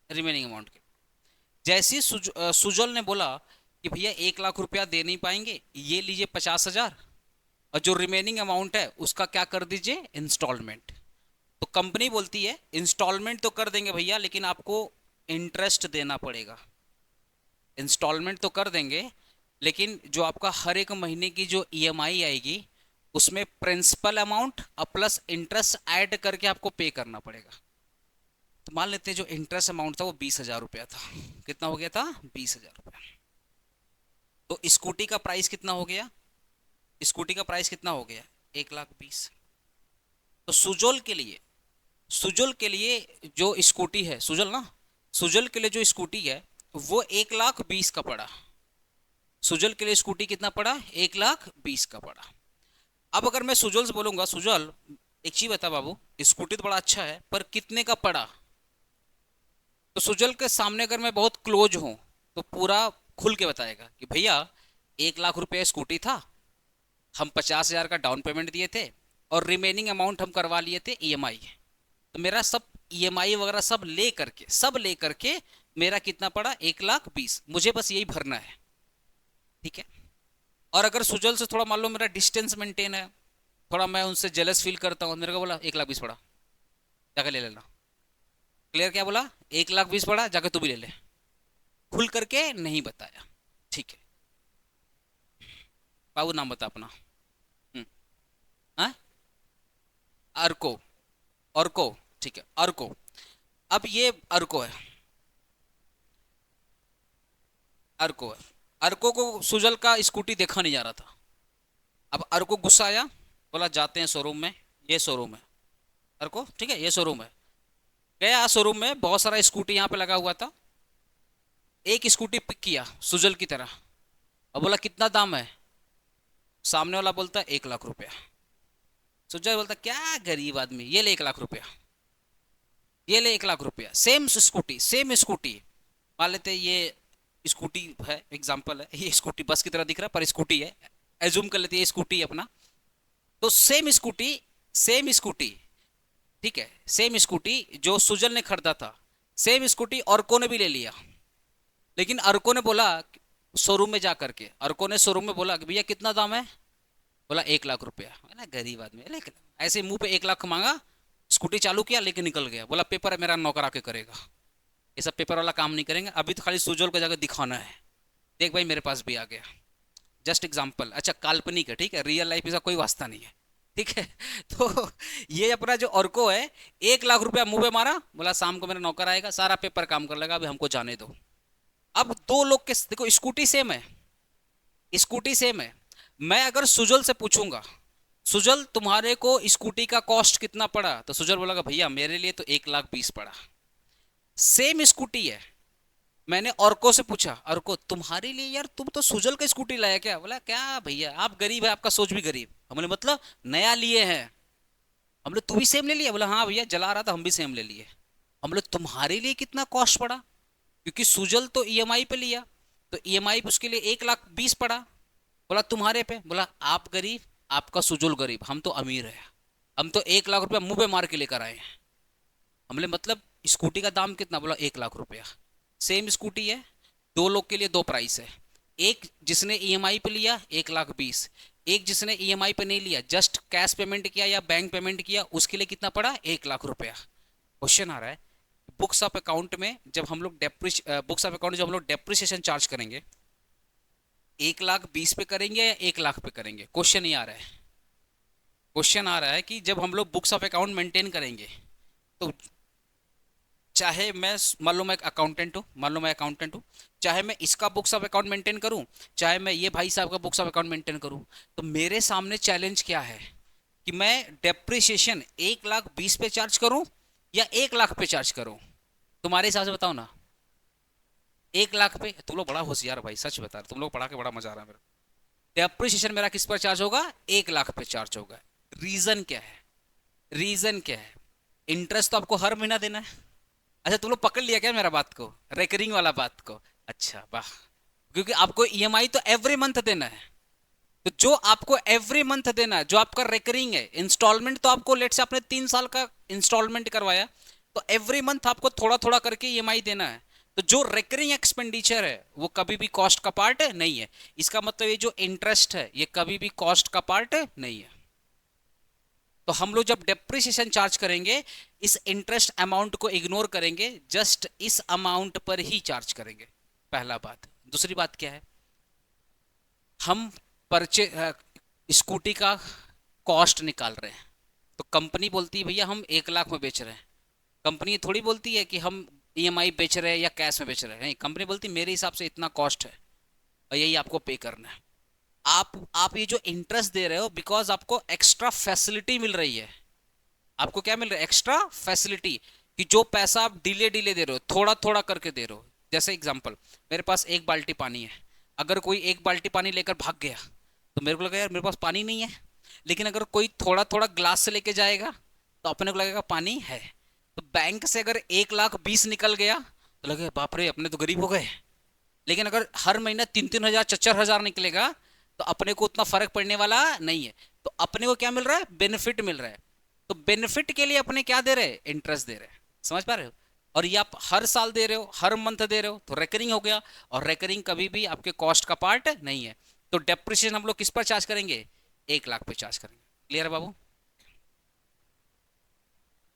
रिमेनिंग अमाउंट के। जैसे ही सुजल ने बोला कि भैया 1 लाख रुपया दे नहीं पाएंगे, ये लीजिए 50,000, और जो रिमेनिंग अमाउंट है उसका क्या कर दीजिए, इंस्टॉलमेंट। तो कंपनी बोलती है इंस्टॉलमेंट तो कर देंगे भैया, लेकिन आपको इंटरेस्ट देना पड़ेगा। इंस्टॉलमेंट तो कर देंगे, लेकिन जो आपका हर एक महीने की जो ईएमआई आएगी उसमें प्रिंसिपल अमाउंट और प्लस इंटरेस्ट ऐड करके आपको पे करना पड़ेगा। तो मान लेते हैं जो इंटरेस्ट अमाउंट था वो 20,000 रुपया था। कितना हो गया था, 20,000 रुपया। तो स्कूटी का प्राइस कितना हो गया, स्कूटी का प्राइस कितना हो गया, 1,20,000। तो सुजोल के लिए, सुजल के लिए जो स्कूटी है, सुजल ना, सुजल के लिए जो स्कूटी है वो 1,20,000 का पड़ा। सुजल के लिए स्कूटी कितना पड़ा, 1,20,000 का पड़ा। अब अगर मैं सुजल से बोलूंगा सुजल एक चीज बता बाबू, स्कूटी तो बड़ा अच्छा है पर कितने का पड़ा, तो सुजल के सामने अगर मैं बहुत क्लोज हूं तो पूरा खुल के बताएगा कि भैया 1,00,000 रुपया स्कूटी था, हम 50,000 का डाउन पेमेंट दिए थे और रिमेनिंग अमाउंट हम करवा लिए थे ईएमआई। तो मेरा सब ईएमआई वगैरह सब ले करके मेरा कितना पड़ा, 1,20,000। मुझे बस यही भरना है, ठीक है। और अगर सुजल से थोड़ा मान लो मेरा डिस्टेंस मेंटेन है, थोड़ा मैं उनसे जेलस फील करता हूँ, मेरे को बोला 1,20,000 पड़ा, जाकर ले लेना। क्लियर, क्या बोला, 1,20,000 पड़ा, जाकर तू भी ले ले। खुल करके नहीं बताया, ठीक है। बाबू नाम बता अपना। हाँ, अर्को, अर्को, ठीक है, अर्को। अब ये अर्को है, अर्को है। अर्को को सुजल का स्कूटी देखा नहीं जा रहा था। अब अर्को गुस्सा आया, बोला जाते हैं शोरूम में, ये शोरूम है अर्को, ठीक है, ये शोरूम है। गया शोरूम में, बहुत सारा स्कूटी यहाँ पे लगा हुआ था। एक स्कूटी पिक किया सुजल की तरह और बोला कितना दाम है, सामने वाला बोलता 1,00,000 रुपया। सुजल बोलता क्या गरीब आदमी, ये ले 1,00,000 रुपया, ये ले 1,00,000 रुपया। सेम स्कूटी, सेम स्कूटी, मान लेते ये स्कूटी है, एग्जाम्पल है, ये स्कूटी बस की तरह दिख रहा है पर स्कूटी है, एज्यूम कर लेते हैं ये स्कूटी है अपना। तो सेम स्कूटी, सेम स्कूटी, ठीक है, सेम स्कूटी जो सुजल ने खरीदा था, सेम स्कूटी अर्को ने भी ले लिया। लेकिन अर्को ने बोला शोरूम में जा करके, अर्को ने शोरूम में बोला कि भैया कितना दाम है, बोला 1,00,000 रुपया। है ना, गरीब आदमी, लेकिन ऐसे मुंह पे 1,00,000 मांगा, स्कूटी चालू किया लेके निकल गया। बोला पेपर है मेरा नौकर आके करेगा, ये सब पेपर वाला काम नहीं करेंगे, अभी तो खाली सुजल को जाकर दिखाना है, देख भाई मेरे पास भी आ गया। जस्ट एग्जाम्पल, अच्छा काल्पनिक है, ठीक है, रियल लाइफ इसका कोई वास्ता नहीं है, ठीक है। तो ये अपना जो अर्को है, 1,00,000 रुपया मुंह पे मारा, बोला शाम को मेरा नौकर आएगा सारा पेपर काम कर लेगा, अभी हमको जाने दो। अब दो लोग के देखो, स्कूटी सेम है, स्कूटी सेम है। मैं अगर सुजल से पूछूंगा सुजल तुम्हारे को स्कूटी का कॉस्ट कितना पड़ा, तो सुजल बोलेगा भैया मेरे लिए तो 1,20,000 पड़ा। सेम स्कूटी है, मैंने अर्को से पूछा अर्को तुम्हारे लिए, यार तुम तो सुजल का स्कूटी लाया क्या, बोला क्या भैया आप गरीब है, आपका सोच भी गरीब। हमने मतलब नया लिए हैं। हमने तू भी सेम ले लिया, बोला हाँ भैया जला रहा था हम भी सेम ले लिए। हमने तुम्हारे लिए कितना कॉस्ट पड़ा, क्योंकि सुजल तो ईएमआई पे लिया, तो ईएमआई पे उसके लिए 1,20,000 पड़ा। बोला तुम्हारे पे, बोला आप गरीब, आपका सुजल गरीब, हम तो अमीर है, हम तो 1,00,000 रुपया मुंह पे मार के लेकर आए हैं। हमने मतलब स्कूटी का दाम कितना, बोला 1,00,000 रुपया। सेम स्कूटी है, दो लोग के लिए दो प्राइस है, एक जिसने ईएमआई पे लिया 1,20,000, एक जिसने ईएमआई पे नहीं लिया जस्ट कैश पेमेंट किया या बैंक पेमेंट किया, उसके लिए कितना पड़ा, 1,00,000 रुपया। क्वेश्चन आ रहा है बुक्स ऑफ अकाउंट में जब हम लोग बुक्स ऑफ अकाउंट जब हम लोग डेप्रिसिएशन चार्ज करेंगे, 1,20,000 पे करेंगे या 1,00,000 पे करेंगे, क्वेश्चन ये आ रहा है। क्वेश्चन आ रहा है कि जब हम लोग बुक्स ऑफ अकाउंट मेंटेन करेंगे, तो चाहे मैं मान लो मैं अकाउंटेंट हूँ, मान लो मैं अकाउंटेंट हूँ, चाहे मैं इसका बुक्स ऑफ अकाउंट मेंटेन करूँ, चाहे मैं ये भाई साहब का बुक्स ऑफ अकाउंट मेंटेन करूँ, तो मेरे सामने चैलेंज क्या है कि मैं डेप्रिसिएशन 1,20,000 पे चार्ज करूँ या 1,00,000 पे चार्ज करूँ। तुम्हारे हिसाब से बताओ ना, 1,00,000 पे। तुम लोग बड़ा होशियार भाई, सच बता रहे, तुम लोग पढ़ा के बड़ा मजा आ रहा है मेरा। डेप्रिसिएशन मेरा किस पर चार्ज होगा, 1,00,000 पे चार्ज होगा। रीजन क्या है, रीजन क्या है? इंटरेस्ट तो आपको हर महीना देना है। अच्छा तुम लोग पकड़ लिया क्या मेरा बात को, रेकरिंग वाला बात को? अच्छा वाह। क्योंकि आपको ईएमआई तो एवरी मंथ देना है। तो जो आपको एवरी मंथ देना है, जो आपका रेकरिंग है, इंस्टॉलमेंट तो आपको लेट से आपने 3 साल का इंस्टॉलमेंट करवाया, तो एवरी मंथ आपको थोड़ा थोड़ा करके ईएमआई देना है। तो जो रेकरिंग एक्सपेंडिचर है वो कभी भी कॉस्ट का पार्ट नहीं है। इसका मतलब ये जो इंटरेस्ट है ये कभी भी कॉस्ट का पार्ट नहीं है। तो हम लोग जब डेप्रिसिएशन चार्ज करेंगे, इस इंटरेस्ट अमाउंट को इग्नोर करेंगे, जस्ट इस अमाउंट पर ही चार्ज करेंगे। पहला बात। दूसरी बात क्या है, हम परचे स्कूटी का कॉस्ट निकाल रहे हैं, तो कंपनी बोलती है भैया हम 1 लाख में बेच रहे हैं। कंपनी थोड़ी बोलती है कि हम ईएमआई बेच रहे हैं या कैश में बेच रहे हैं, नहीं, कंपनी बोलती है मेरे हिसाब से इतना कॉस्ट है और यही आपको पे करना है। आप ये जो इंटरेस्ट दे रहे हो बिकॉज आपको एक्स्ट्रा फैसिलिटी मिल रही है। आपको क्या मिल रहा है? Extra facility. कि जो पैसा आप डिले डिले दे रहे हो, थोड़ा थोड़ा करके दे रहे हो। जैसे एग्जांपल, मेरे पास 1 बाल्टी पानी है, अगर कोई 1 बाल्टी पानी लेकर भाग गया तो मेरे को लगेगा यार मेरे पास पानी नहीं है। लेकिन अगर कोई थोड़ा थोड़ा ग्लास से लेके जाएगा तो अपने को लगेगा पानी है। तो बैंक से अगर 1,20,000 निकल गया तो लगेगा बाप रे अपने तो गरीब हो गए। लेकिन अगर हर महीना 3-3 हजार 4-4 हजार निकलेगा तो अपने को उतना फर्क पड़ने वाला नहीं है। तो अपने को क्या मिल रहा है? बेनिफिट मिल रहा है। तो बेनिफिट के लिए अपने क्या दे रहे हैं? इंटरेस्ट दे रहे हैं। समझ पा रहे हो? और ये आप हर साल दे रहे हो, हर मंथ दे रहे हो, तो रेकरिंग हो गया। और रेकरिंग कभी भी आपके कॉस्ट का पार्ट नहीं है। तो डेप्रिसिएशन हम लोग किस पर चार्ज करेंगे? 1 लाख पे चार्ज करेंगे। क्लियर है बाबू?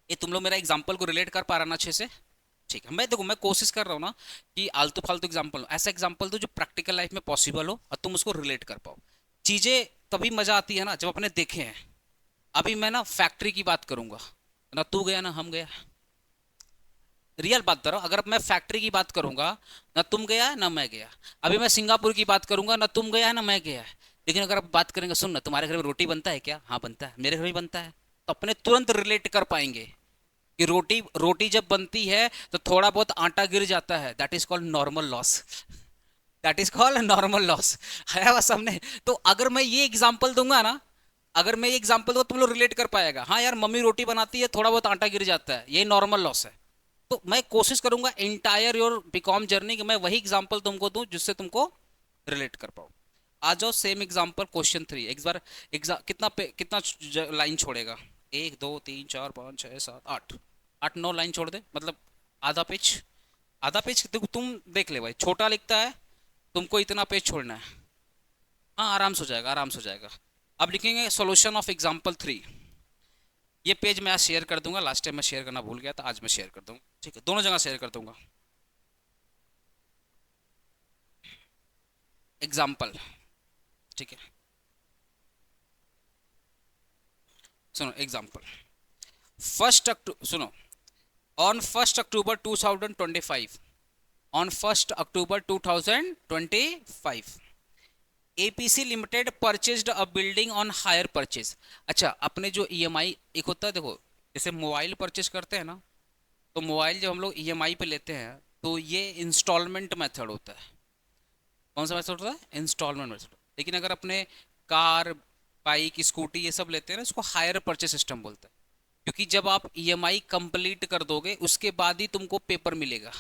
ये तुम लोग मेरा एग्जाम्पल को रिलेट कर पा रहा ना अच्छे से? ठीक है, मैं देखो मैं कोशिश कर रहा हूँ ना कि आलतू फालतू एग्जाम्पल, ऐसा एग्जाम्पल दो जो प्रैक्टिकल लाइफ में पॉसिबल हो और तुम उसको रिलेट कर पाओ। चीजें तभी मजा आती है ना जब अपने देखे हैं। अभी मैं ना फैक्ट्री की बात करूंगा, ना तू गया ना हम गया। रियल बात कर रहा हूं, अगर मैं फैक्ट्री की बात करूंगा, ना तुम गया ना मैं गया। अभी मैं सिंगापुर की बात करूंगा, ना तुम गया ना मैं गया। लेकिन अगर आप बात करेंगे, सुन ना तुम्हारे घर में रोटी बनता है क्या? हाँ बनता है, मेरे घर में बनता है। तो अपने तुरंत रिलेट कर पाएंगे कि रोटी रोटी जब बनती है तो थोड़ा बहुत आटा गिर जाता है, that is called normal loss. That is called normal loss. है बस हमने। तो अगर मैं ये एग्जांपल दूंगा ना, अगर मैं ये एग्जांपल दूंगा तुम लोग रिलेट कर पाएगा, हाँ यार मम्मी रोटी बनाती है थोड़ा बहुत आटा गिर जाता है, ये नॉर्मल लॉस है। तो मैं कोशिश करूंगा इंटायर योर बीकॉम जर्नी कि मैं वही एग्जांपल तुमको दूं जिससे तुमको रिलेट कर पाओ। आ जाओ सेम एग्जांपल क्वेश्चन 3। एक बार कितना लाइन छोड़ेगा? 1 2 3 4 5 6 7 8, 8 9 लाइन छोड़ दे, मतलब आधा पेज। आधा पेज तुम देख ले भाई, छोटा लिखता है, तुमको इतना पेज छोड़ना है। हाँ आराम से हो जाएगा, आराम से हो जाएगा। अब लिखेंगे सॉल्यूशन ऑफ एग्जांपल 3। ये पेज मैं आज शेयर कर दूंगा, लास्ट टाइम मैं शेयर करना भूल गया था, आज मैं शेयर कर दूंगा। ठीक है, दोनों जगह शेयर कर दूंगा। एग्जाम्पल, ठीक है, सुनो एग्जाम्पल। सुनो, on 1 October 2025 APC limited purchased a building on hire purchase. अच्छा, अपने जो ईएमआई एक होता है, देखो जैसे मोबाइल परचेज करते हैं ना, तो मोबाइल जब हम लोग ईएमआई पे लेते हैं तो ये इंस्टॉलमेंट मेथड होता है। कौन सा मेथड होता है? Installment method. लेकिन अगर अपने कार, बाइक, स्कूटी ये सब लेते हैं ना, इसको हायर परचेज सिस्टम बोलते हैं। क्योंकि जब आप ईएमआई कंप्लीट कर दोगे उसके बाद ही तुमको पेपर मिलेगा,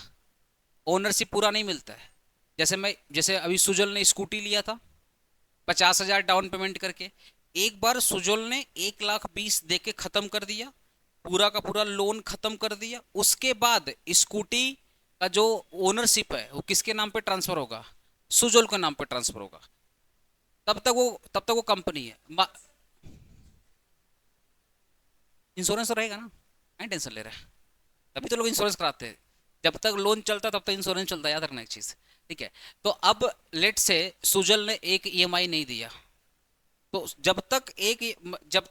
ओनरशिप पूरा नहीं मिलता है। जैसे अभी सुजल ने स्कूटी लिया था 50,000 डाउन पेमेंट करके। एक बार सुजल ने 1,20,000 दे के खत्म कर दिया, पूरा का पूरा लोन खत्म कर दिया। उसके बाद स्कूटी का जो ओनरशिप है वो किसके नाम पे ट्रांसफर होगा? सुजल के नाम पे ट्रांसफर होगा। तब तक वो कंपनी है। इंश्योरेंस तो रहेगा ना, नहीं टेंशन ले रहा है। तभी तो लोग इंश्योरेंस कराते हैं। जब तक लोन चलता है तब तक इंश्योरेंस चलता है, याद रखना एक चीज। ठीक है, तो अब लेट से सुजल ने एक ईएमआई नहीं दिया, तो जब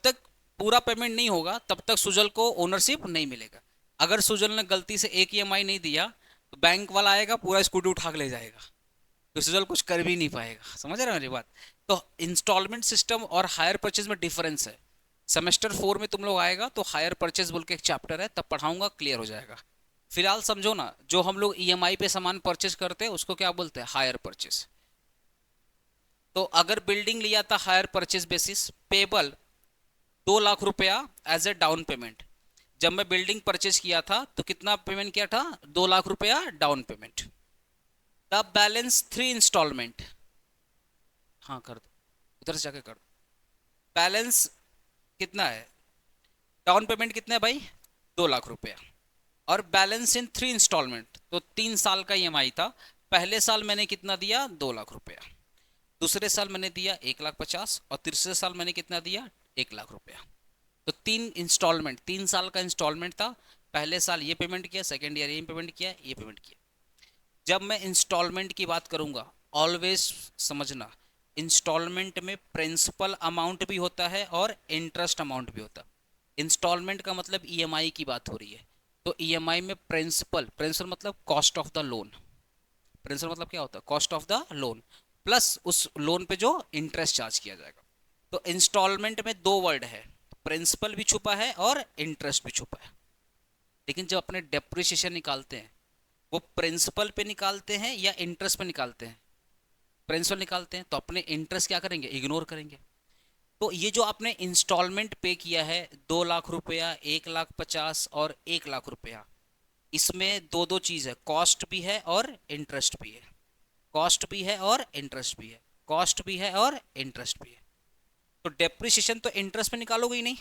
तक पूरा पेमेंट नहीं होगा तब तक सुजल को ओनरशिप नहीं मिलेगा। अगर सुजल ने गलती से एक ईएमआई नहीं दिया तो बैंक वाला आएगा पूरा स्कूटी उठा के ले जाएगा, तो सुजल कुछ कर भी नहीं पाएगा। समझ रहे हो मेरी बात? तो इंस्टॉलमेंट सिस्टम और हायर परचेज में डिफरेंस है। सेमेस्टर 4 में तुम लोग आएगा तो हायर परचेज बोल के एक चैप्टर है, तब पढ़ाऊंगा, क्लियर हो जाएगा। फिलहाल समझो ना, जो हम लोग ईएमआई पे सामान परचेज करते हैं उसको क्या बोलते हैं? Hire purchase. तो अगर बिल्डिंग लिया था hire purchase basis, payable 2 lakh रुपया एज ए डाउन पेमेंट। जब मैं बिल्डिंग परचेज किया था तो कितना पेमेंट किया था? 2 लाख रुपया down payment. The balance 3 installment, हाँ कर दो, उधर से जाके कर दो। बैलेंस कितना है? डाउन पेमेंट कितना है भाई? 2 लाख रुपया। और बैलेंस इन 3 इंस्टॉलमेंट, तो 3 साल का ईएमआई था। पहले साल मैंने कितना दिया? 2 लाख रुपया। दूसरे साल मैंने दिया 1,50,000 और तीसरे साल मैंने कितना दिया? 1 लाख रुपया। तो 3 इंस्टॉलमेंट, 3 साल का इंस्टॉलमेंट था। पहले साल ये पेमेंट किया, सेकेंड ईयर ये पेमेंट किया, ये पेमेंट किया। जब मैं इंस्टॉलमेंट की बात करूंगा, ऑलवेज समझना, इंस्टॉलमेंट में प्रिंसिपल अमाउंट भी होता है और इंटरेस्ट अमाउंट भी होता है। इंस्टॉलमेंट का मतलब ईएमआई की बात हो रही है, तो ईएमआई में प्रिंसिपल, प्रिंसिपल मतलब cost of the loan, principal मतलब क्या होता है? Cost of the loan, plus उस लोन पे जो इंटरेस्ट चार्ज किया जाएगा। तो इंस्टॉलमेंट में दो वर्ड है, प्रिंसिपल भी छुपा है और इंटरेस्ट भी छुपा है। लेकिन जब अपने डेप्रिसिएशन निकालते हैं, वो प्रिंसिपल पे निकालते हैं या इंटरेस्ट पे निकालते हैं? प्रिंसिपल निकालते हैं, तो अपने इंटरेस्ट क्या करेंगे? इग्नोर करेंगे। तो ये जो आपने इंस्टॉलमेंट पे किया है, 2 लाख रुपया, 1,50,000 और 1 लाख रुपया, इसमें दो दो चीज है, कॉस्ट भी है और इंटरेस्ट भी है। कॉस्ट भी है और इंटरेस्ट भी है, कॉस्ट भी है और इंटरेस्ट भी है। तो डेप्रिसिएशन तो इंटरेस्ट पे निकालोगे ही नहीं,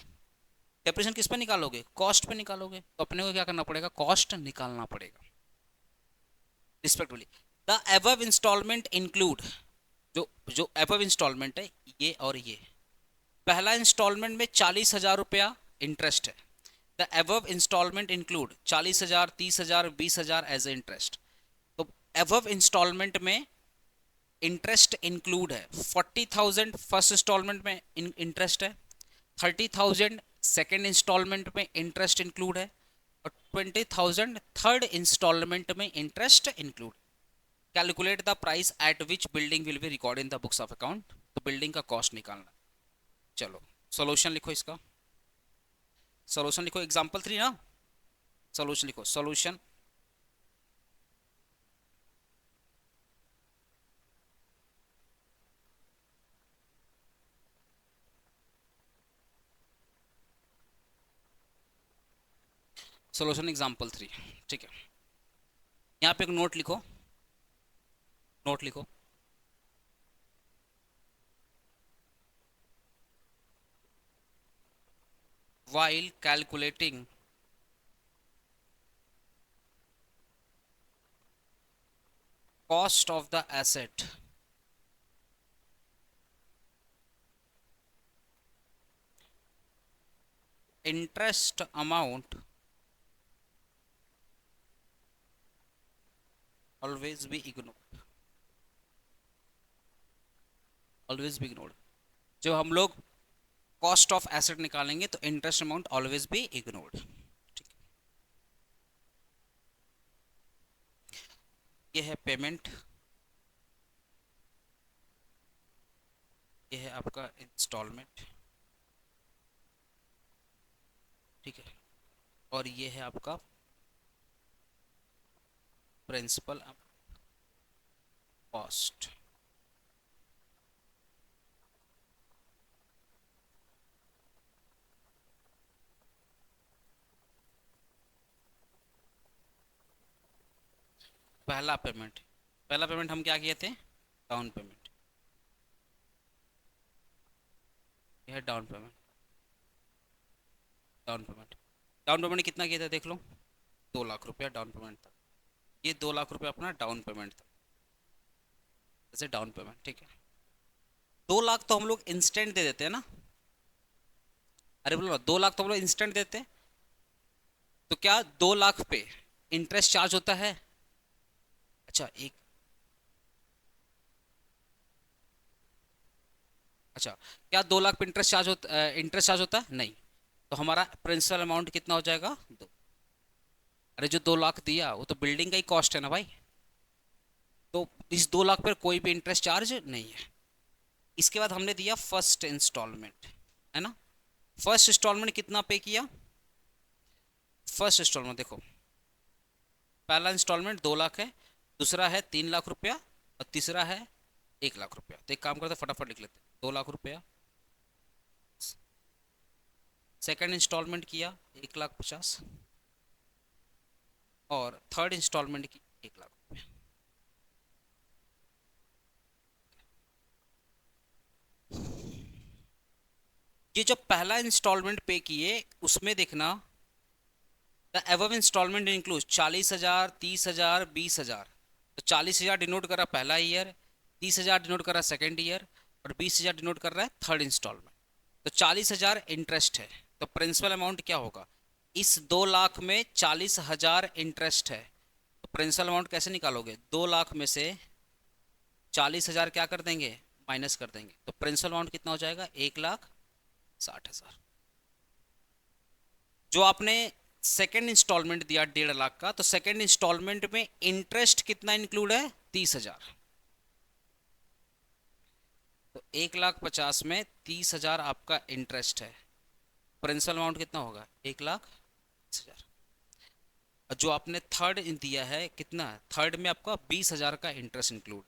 डेप्रिसिएशन किस पे निकालोगे? कॉस्ट पे निकालोगे। तो अपने को क्या करना पड़ेगा? कॉस्ट निकालना पड़ेगा respectively. The above installment include, जो जो एबव इंस्टॉलमेंट है ये और ये, पहला इंस्टॉलमेंट में 40,000 रुपया इंटरेस्ट है। The above installment include 40,000, 30,000, 20,000 as a interest. तो एबव इंस्टॉलमेंट में इंटरेस्ट इंक्लूड है। 40,000 फर्स्ट इंस्टॉलमेंट में इंटरेस्ट है, 30,000 सेकेंड इंस्टॉलमेंट में इंटरेस्ट इंक्लूड है, और 20,000 थर्ड इंस्टॉलमेंट में interest include. Calculate the price at which building will be record in the books of account. तो बिल्डिंग का कॉस्ट निकालना। चलो सॉल्यूशन लिखो इसका, सॉल्यूशन लिखो, एग्जांपल 3 ना, सॉल्यूशन लिखो, सॉल्यूशन। सॉल्यूशन एग्जांपल 3, ठीक है। यहाँ पे एक नोट लिखो, नोट लिखो। while calculating cost of the asset, interest amount always be ignored, always be ignored। जब हम लोग कॉस्ट ऑफ एसेट निकालेंगे तो interest amount always be ignored. ठीक है, ये है पेमेंट, ये है आपका इंस्टॉलमेंट, ठीक है, और ये है आपका प्रिंसिपल कॉस्ट। पहला पेमेंट, पहला पेमेंट हम क्या किए थे? डाउन पेमेंट, यह है down payment, down payment. Down payment कितना किया था देख लो, 2 लाख रुपया डाउन पेमेंट था। ये 2 लाख रुपया अपना डाउन पेमेंट था, जैसे डाउन पेमेंट, ठीक है। 2 लाख तो हम लोग इंस्टेंट दे देते हैं ना, अरे बोलो ना, 2 लाख तो हम लोग इंस्टेंट देते हैं। तो क्या 2 लाख पे इंटरेस्ट चार्ज होता है? अच्छा एक, अच्छा क्या 2 लाख पे इंटरेस्ट चार्ज होता, इंटरेस्ट चार्ज होता है? नहीं। तो हमारा प्रिंसिपल अमाउंट कितना हो जाएगा? 2। अरे जो 2 लाख दिया वो तो बिल्डिंग का ही कॉस्ट है ना भाई, तो इस 2 लाख पर कोई भी इंटरेस्ट चार्ज नहीं है। इसके बाद हमने दिया फर्स्ट इंस्टॉलमेंट, है ना। फर्स्ट इंस्टॉलमेंट कितना पे किया? फर्स्ट इंस्टॉलमेंट देखो, पहला इंस्टॉलमेंट 2 लाख है, दूसरा है 3 लाख रुपया और तीसरा है 1 लाख रुपया। तो एक काम करते फटाफट लिख लेते, 2 लाख रुपया सेकंड इंस्टॉलमेंट किया 1,50,000 और थर्ड इंस्टॉलमेंट की 1,00,000 रुपये। ये जो पहला इंस्टॉलमेंट पे किए उसमें देखना द एबव इंस्टॉलमेंट इंक्लूड 40,000, 30,000, 20,000। तो 40,000 डिनोट कर रहा पहला ईयर, 30,000 डिनोट कर रहा सेकेंड ईयर और 20,000 डिनोट कर रहा है थर्ड इंस्टॉलमेंट। तो 40,000 इंटरेस्ट है, तो प्रिंसिपल अमाउंट क्या होगा? इस 2 लाख में 40,000 इंटरेस्ट है, तो प्रिंसिपल अमाउंट कैसे निकालोगे? 2 लाख में से 40,000 क्या कर देंगे? माइनस कर देंगे। तो प्रिंसिपल अमाउंट कितना हो जाएगा? 1,60,000। जो आपने सेकेंड इंस्टॉलमेंट दिया 1.5 लाख का, तो सेकेंड इंस्टॉलमेंट में इंटरेस्ट कितना इंक्लूड है? 30,000। तो 1,50,000 में 30,000 आपका इंटरेस्ट है। प्रिंसिपल अमाउंट कितना होगा? 1,30,000। और जो आपने थर्ड दिया है कितना? थर्ड में आपका 20,000 का इंटरेस्ट इंक्लूड।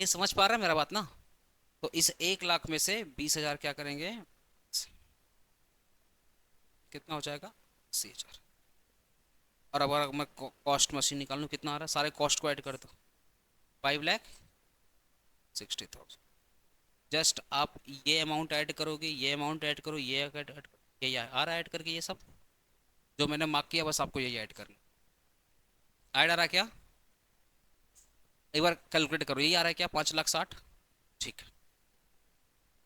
ये समझ पा रहा है मेरा बात ना? तो इस 1 लाख में से 20,000 क्या करेंगे? कितना हो जाएगा? 80,000। और अब अगर मैं कॉस्ट मशीन निकालूँ कितना आ रहा है? सारे कॉस्ट को ऐड कर दो, 5,60,000। जस्ट आप ये अमाउंट ऐड करोगे, ये अमाउंट ऐड करो, ये ऐड करो, ये आ रहा है ऐड करके। ये सब जो मैंने मार्क किया बस आपको यही ऐड करना। ऐड आ रहा है क्या? एक बार कैलकुलेट करो, यही आ रहा है क्या? 5,60,000। ठीक है।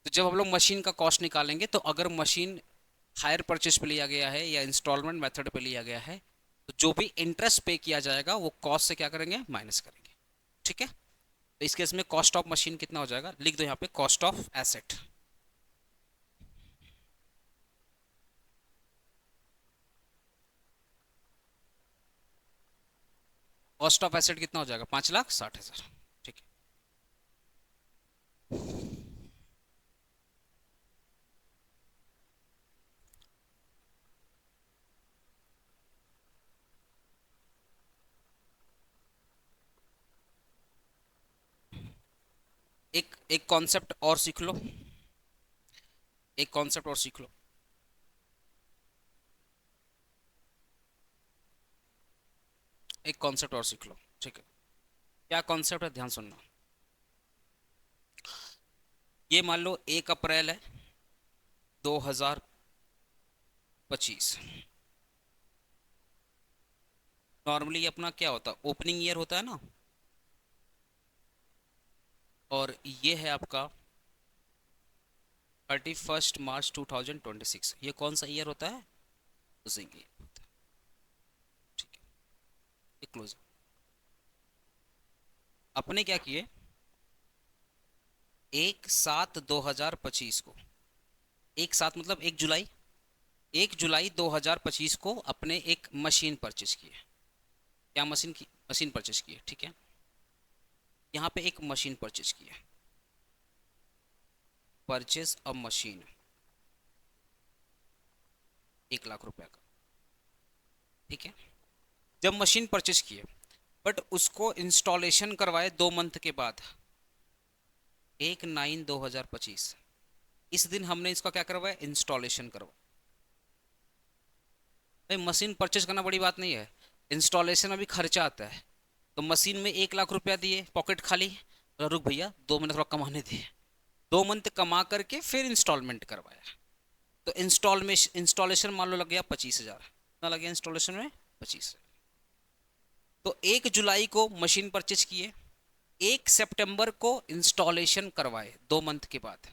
तो जब हम लोग मशीन का कॉस्ट निकालेंगे, तो अगर मशीन हायर परचेज पे लिया गया है या इंस्टॉलमेंट मेथड पे लिया गया है, तो जो भी इंटरेस्ट पे किया जाएगा वो कॉस्ट से क्या करेंगे? माइनस करेंगे। ठीक है। तो इस केस में कॉस्ट ऑफ मशीन कितना हो जाएगा? लिख दो यहाँ पे cost of asset. Cost of asset कितना हो जाएगा? 5,60,000। ठीक है। एक एक कॉन्सेप्ट और सीख लो, एक कॉन्सेप्ट और सीख लो। एक कॉन्सेप्ट और सीख लो। ठीक है। क्या कॉन्सेप्ट है? ध्यान सुनना। ये मान लो 1 अप्रैल है 2025। नॉर्मली अपना क्या होता है? ओपनिंग ईयर होता है ना। और ये है आपका 31 मार्च 2026। ये कौन सा ईयर होता है? क्लोजिंग ईयर होता है। ठीक है। ये क्लोजिंग। अपने क्या किए? 1/7/2025 को, 1/7 मतलब 1 जुलाई, 1 जुलाई 2025 को अपने एक मशीन परचेज की है। क्या मशीन की? मशीन परचेज की है। ठीक है। यहाँ पे एक मशीन परचेज की है, परचेज अ मशीन, 1 लाख रुपए का। ठीक है। जब मशीन परचेज की है, बट उसको इंस्टॉलेशन करवाए 2 मंथ के बाद, 1/9/2025, इस दिन हमने इसका क्या करवाया? इंस्टॉलेशन करवाया। भाई मशीन परचेज करना बड़ी बात नहीं है, इंस्टॉलेशन में भी खर्चा आता है। तो मशीन में 1 लाख रुपया दिए, पॉकेट खाली, बोला रुक भैया 2 महीने थोड़ा कमाने दिए, 2 मंथ कमा करके फिर इंस्टॉलमेंट करवाया। तो इंस्टॉलेशन मान लो लग गया 25,000। कितना लग गया इंस्टॉलेशन में? 25,000। तो 1 जुलाई को मशीन परचेज किए, 1 सितंबर को इंस्टॉलेशन करवाए 2 मंथ के बाद,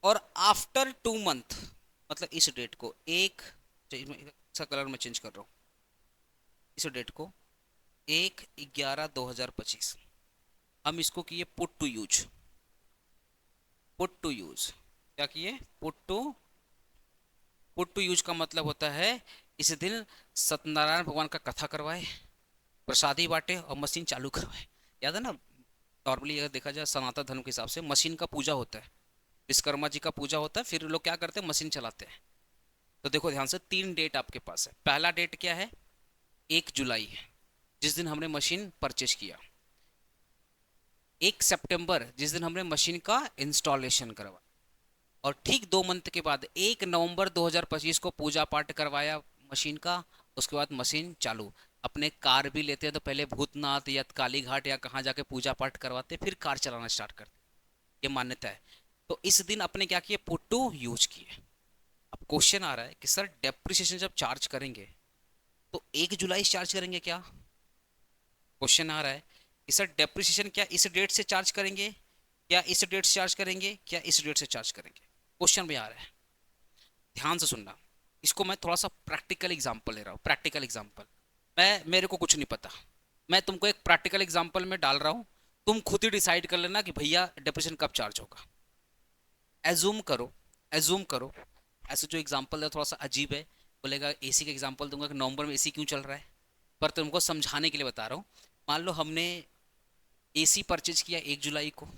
और आफ्टर 2 मंथ, मतलब इस डेट को इसका कलर मैं चेंज कर रहा हूँ, इस डेट को 1/11/2025 हम इसको किए put to use. Put to use क्या किए? पुट टू यूज का मतलब होता है इस दिन सत्यनारायण भगवान का कथा करवाए, प्रसादी बांटे और मशीन चालू करवाए। याद है ना? नॉर्मली अगर देखा जाए सनातन धर्म के हिसाब से मशीन का पूजा होता है, विश्वकर्मा जी का पूजा होता है, फिर लोग क्या करते हैं? मशीन चलाते हैं। तो देखो ध्यान से, 3 डेट आपके पास है। पहला डेट क्या है? 1 जुलाई, जिस दिन हमने मशीन परचेज किया। 1 सितंबर, जिस दिन हमने मशीन का इंस्टॉलेशन करवाया। और ठीक 2 मंथ के बाद 1 नवंबर 2025 को पूजा पाठ करवाया मशीन का। उसके बाद मशीन चालू। अपने कार भी लेते हैं तो पहले भूतनाथ या काली घाट या कहाँ जाके पूजा पाठ करवाते, फिर कार चलाना स्टार्ट करते। ये मान्यता है। तो इस दिन अपने क्या किए, पुट टू यूज किए। अब क्वेश्चन आ रहा है कि सर डेप्रिसिएशन जब चार्ज करेंगे तो 1 जुलाई से चार्ज करेंगे क्या? क्वेश्चन आ रहा है कि सर डेप्रिसिएशन क्या इस डेट से चार्ज करेंगे, क्या इस डेट से चार्ज करेंगे, क्या इस डेट से चार्ज करेंगे? क्वेश्चन में आ रहा है, ध्यान से सुनना। इसको मैं थोड़ा सा प्रैक्टिकल एग्जांपल ले रहा हूँ, प्रैक्टिकल एग्जांपल। मेरे को कुछ नहीं पता, मैं तुमको एक प्रैक्टिकल एग्जांपल में डाल रहा हूँ। तुम खुद ही डिसाइड कर लेना कि भैया डेप्रिसिएशन कब चार्ज होगा। एज्यूम करो, एज्यूम करो, ऐसे जो एग्जांपल है थोड़ा सा अजीब है, बोलेगा एसी का एग्जांपल दूंगा कि नवंबर में एसी क्यों चल रहा है, पर तुमको समझाने के लिए बता रहा हूँ। मान लो हमने एसी परचेज किया 1 जुलाई को,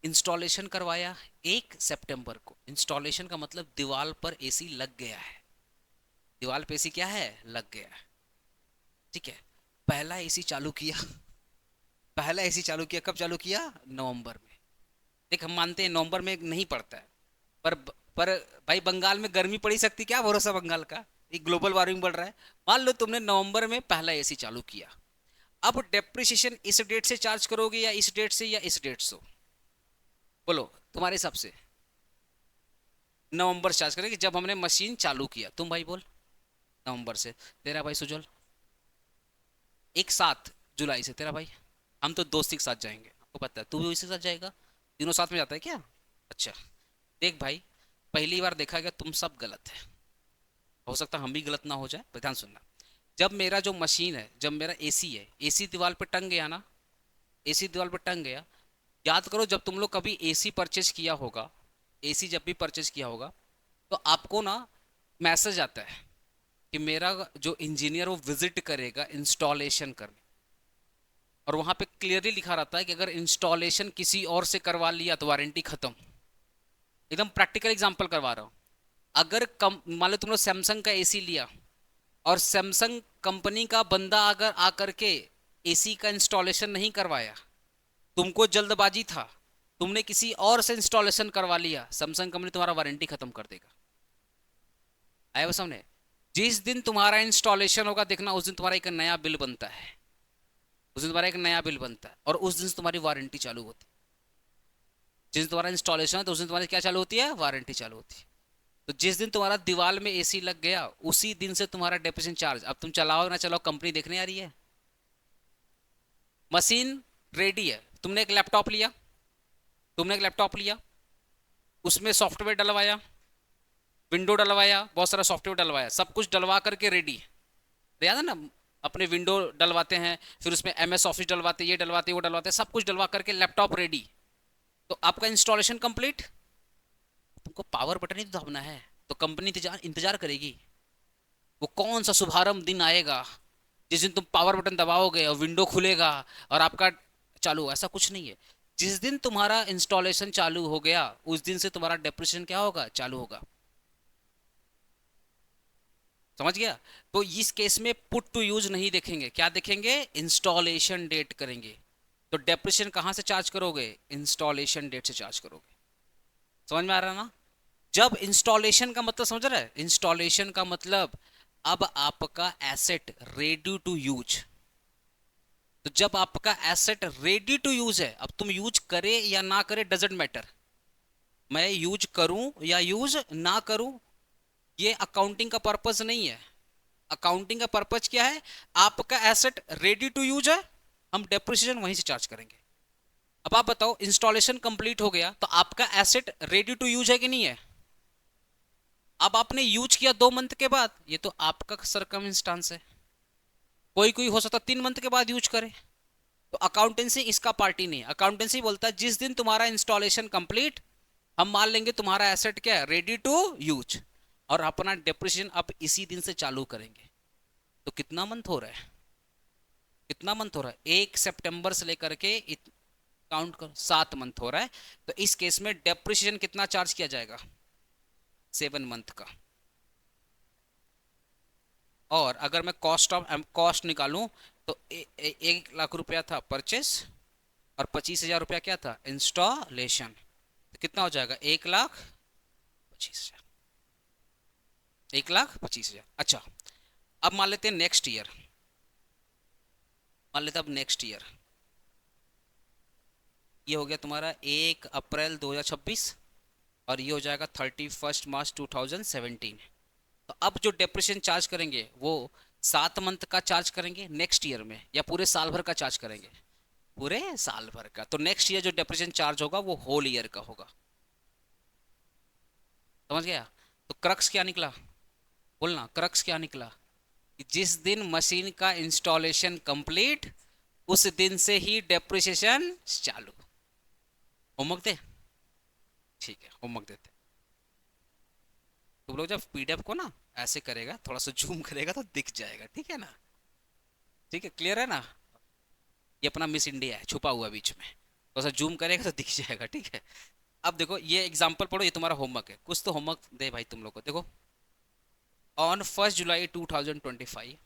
इंस्टॉलेशन करवाया 1 सितंबर को। इंस्टॉलेशन का मतलब दीवार पर एसी लग गया है, दीवार पे एसी क्या है, लग गया है। ठीक है, पहला एसी चालू किया, पहला एसी चालू किया कब चालू किया, नवंबर में। देख हम मानते हैं नवंबर में नहीं पड़ता है, पर पर भाई बंगाल में गर्मी पड़ी सकती, क्या भरोसा बंगाल का, एक ग्लोबल वार्मिंग बढ़ रहा है। मान लो तुमने नवंबर में पहला एसी चालू किया, अब डेप्रिसिएशन इस डेट से चार्ज करोगे या इस डेट से या इस डेट से? बोलो तुम्हारे हिसाब से। नवंबर से चार्ज करेंगे जब हमने मशीन चालू किया। तुम भाई बोल। नवंबर से। तेरा भाई सुजल? 1 7 जुलाई से। तेरा भाई? हम तो दोस्ती के साथ जाएंगे, आपको पता है, तू भी उसी के साथ जाएगा, तीनों साथ में जाता है क्या? अच्छा, देख भाई, पहली बार देखा गया तुम सब गलत है, हो सकता हम भी गलत ना हो जाए, पर ध्यान सुनना। जब मेरा जो मशीन है, जब मेरा एसी है, एसी दीवार पे टंग गया ना, एसी दीवार पे टंग गया। याद करो जब तुम लोग कभी एसी परचेज किया होगा, एसी जब भी परचेज किया होगा तो आपको ना मैसेज आता है कि मेरा जो इंजीनियर वो विजिट करेगा इंस्टॉलेशन करने, और वहां पे क्लियरली लिखा रहता है कि अगर इंस्टॉलेशन किसी और से करवा लिया तो वारंटी खत्म। एकदम प्रैक्टिकल एग्जांपल करवा रहा हूँ। अगर कम मान लो तुम लोग सैमसंग का एसी लिया और सैमसंग कंपनी का बंदा अगर आकर के एसी का इंस्टॉलेशन नहीं करवाया, तुमको जल्दबाजी था, तुमने किसी और से इंस्टॉलेशन करवा लिया, सैमसंग कंपनी तुम्हारा वारंटी खत्म कर देगा। आया वो सामने? जिस दिन तुम्हारा इंस्टॉलेशन होगा देखना, उस दिन तुम्हारा एक नया बिल बनता है, उस दिन तुम्हारा एक नया बिल बनता है, और उस दिन से तुम्हारी वारंटी चालू होती है। जिस दिन तुम्हारा इंस्टॉलेशन है तो उस दिन तुम्हारी क्या चालू होती है, वारंटी चालू होती है। तो जिस दिन तुम्हारा दीवार में एसी लग गया उसी दिन से तुम्हारा डेप्रिसिएशन चार्ज, अब तुम चलाओ ना चलाओ कंपनी देखने आ रही है। मशीन रेडी है, तुमने एक लैपटॉप लिया, तुमने एक लैपटॉप लिया, उसमें सॉफ्टवेयर डलवाया, विंडो डलवाया, बहुत सारा सॉफ्टवेयर डलवाया, सब कुछ डलवा करके रेडी। याद है ना, अपने विंडो डलवाते हैं, फिर उसमें एमएस ऑफिस डलवाते, ये डलवाते वो डलवाते, सब कुछ डलवा करके लैपटॉप रेडी। तो आपका इंस्टॉलेशन कंप्लीट। तुमको पावर बटन ही तो दबाना है, तो कंपनी इंतजार इंतजार करेगी। वो कौन सा शुभारंभ दिन आएगा जिस दिन तुम पावर बटन दबाओगे और विंडो खुलेगा और आपका चालू? ऐसा कुछ नहीं है। जिस दिन तुम्हारा इंस्टॉलेशन चालू हो गया उस दिन से तुम्हारा डेप्रिसिएशन क्या होगा, चालू होगा। समझ गया? तो इस केस में पुट टू यूज नहीं देखेंगे, क्या देखेंगे, इंस्टॉलेशन डेट करेंगे। तो डेप्रिसिएशन कहां से चार्ज करोगे, इंस्टॉलेशन डेट से चार्ज करोगे। समझ में आ रहा है ना? जब इंस्टॉलेशन का मतलब समझ रहा है, इंस्टॉलेशन का मतलब अब आपका एसेट रेडी टू यूज। तो जब आपका एसेट रेडी टू यूज है, अब तुम यूज करे या ना करे डजेंट मैटर, मैं यूज करूं या यूज ना करूं, ये अकाउंटिंग का पर्पस नहीं है। अकाउंटिंग का पर्पस क्या है, आपका एसेट रेडी टू यूज है, हम डेप्रिसिएशन वहीं से चार्ज करेंगे। अब आप बताओ, इंस्टॉलेशन कंप्लीट हो गया तो आपका एसेट रेडी टू यूज है कि नहीं है? अब आपने यूज किया 2 मंथ के बाद, ये तो आपका सरकमस्टांस है। कोई कोई हो सकता 3 मंथ के बाद यूज करे। तो अकाउंटेंसी इसका पार्टी नहीं। अकाउंटेंसी बोलता है जिस दिन तुम्हारा इंस्टॉलेशन कंप्लीट, हम मान लेंगे तुम्हारा एसेट क्या है, रेडी टू यूज, और अपना डेप्रिसिएशन अब इसी दिन से चालू करेंगे। तो कितना मंथ हो रहा है, कितना मंथ हो रहा है, 1 सितंबर से लेकर के काउंट करो, 7 मंथ हो रहा है। तो इस केस में डेप्रिसिएशन कितना चार्ज किया जाएगा, 7 मंथ का। और अगर मैं कॉस्ट निकालूं तो 1 लाख रुपया था परचेस और 25,000 रुपया क्या था, इंस्टॉलेशन। तो कितना हो जाएगा? 1,25,000। 1,25,000। अच्छा, अब मान लेते हैं नेक्स्ट ईयर, मान लेते हैं अब नेक्स्ट ईयर, ये हो गया तुम्हारा 1 अप्रैल 2026 और ये हो जाएगा 31 मार्च 2017। तो अब जो डेप्रिसिएशन चार्ज करेंगे वो 7 मंथ का चार्ज करेंगे नेक्स्ट ईयर में, या पूरे साल भर का चार्ज करेंगे? पूरे साल भर का। तो नेक्स्ट ईयर जो डेप्रिसिएशन चार्ज होगा वो होल ईयर का होगा। समझ गया? तो क्रक्स क्या निकला? बोलना, क्रक्स क्या निकला? कि जिस दिन मशीन का इंस्टॉलेशन कंप्लीट, उस दिन से ही डेप्रिसिएशन चालू। होमवर्क दे? ठीक है, होमवर्क देते। तुम लोग जब पीडीएफ को ना ऐसे करेगा, थोड़ा सा जूम करेगा तो दिख जाएगा, ठीक है ना? ठीक है, क्लियर है ना? ये अपना मिस इंडिया है छुपा हुआ बीच में, थोड़ा सा जूम करेगा तो दिख जाएगा, ठीक है? अब देखो ये एग्जांपल पढ़ो, ये तुम्हारा होमवर्क है, कुछ तो होमवर्क दे भाई तुम लोग को। देखो, on 1 July 2025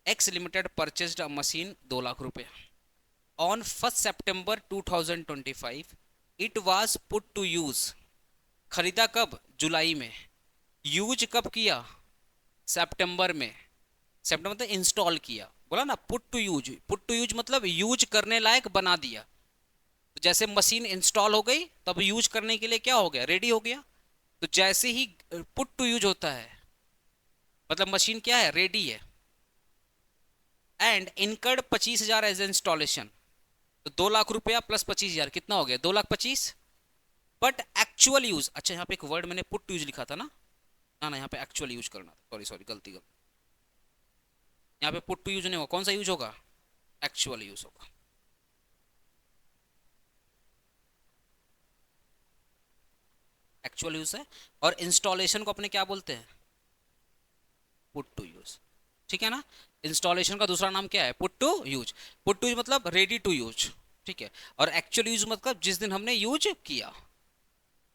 X limited purchased a machine 2 lakh रुपए। On 1 September 2025 it was put to use. खरीदा कब? जुलाई में। यूज कब किया? सितंबर में। सितंबर मतलब इंस्टॉल किया, बोला ना put to use. Put to use मतलब यूज करने लायक बना दिया। तो जैसे मशीन इंस्टॉल हो गई तब यूज करने के लिए क्या हो गया? रेडी हो गया। तो जैसे ही पुट टू यूज होता है मतलब मशीन क्या है? रेडी है। And incurred 25,000 as installation. तो 2 लाख रुपया प्लस 25,000 कितना हो गया? 2,25,000। बट एक्चुअल यूज, अच्छा यहाँ पे एक वर्ड मैंने पुट टू यूज लिखा था ना, ना यहाँ पे एक्चुअल यूज करना था, सॉरी सॉरी गलती गलती। यहाँ पे पुट टू यूज नहीं होगा, कौन सा यूज होगा? एक्चुअल यूज होगा। एक्चुअल यूज है। और इंस्टॉलेशन को अपने क्या बोलते हैं? Put to use. ठीक है ना? इंस्टॉलेशन का दूसरा नाम क्या है? Put to use. Put to use मतलब रेडी टू यूज, ठीक है? और एक्चुअल यूज मतलब जिस दिन हमने यूज किया।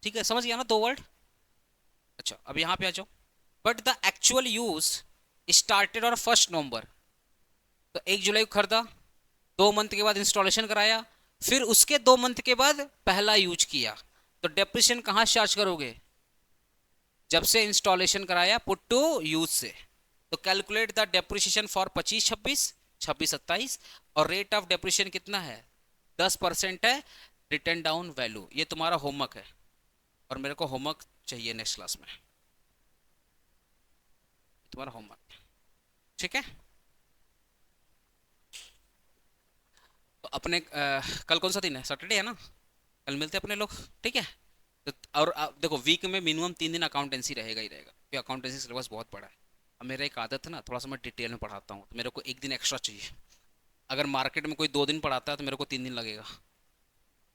ठीक है, समझ गया ना 2 वर्ड? अच्छा, अब यहाँ पे आ जाओ। But the actual use started on 1 नवंबर। तो 1 जुलाई को खरीदा, 2 मंथ के बाद इंस्टॉलेशन कराया, फिर उसके 2 मंथ के बाद पहला यूज किया। तो डेप्रिसिएशन कहाँ चार्ज करोगे? जब से इंस्टॉलेशन कराया, पुट टू यूज से। तो कैलकुलेट द डेप्रिसिएशन फॉर 25-26, 26-27। और रेट ऑफ डेप्रिसिएशन कितना है? 10% है रिटर्न डाउन वैल्यू। ये तुम्हारा होमवर्क है और मेरे को होमवर्क चाहिए नेक्स्ट क्लास में, तुम्हारा होमवर्क। ठीक है? तो अपने कल कौन सा दिन है? सैटरडे है ना? कल मिलते हैं अपने लोग, ठीक है? तो और देखो वीक में मिनिमम 3 दिन अकाउंटेंसी रहेगा ही रहेगा, क्योंकि अकाउंटेंसी सिलेबस बहुत बड़ा है। अब मेरा एक आदत है ना, थोड़ा सा मैं डिटेल में पढ़ाता हूँ, तो मेरे को एक दिन एक्स्ट्रा चाहिए। अगर मार्केट में कोई 2 दिन पढ़ाता है तो मेरे को 3 दिन लगेगा।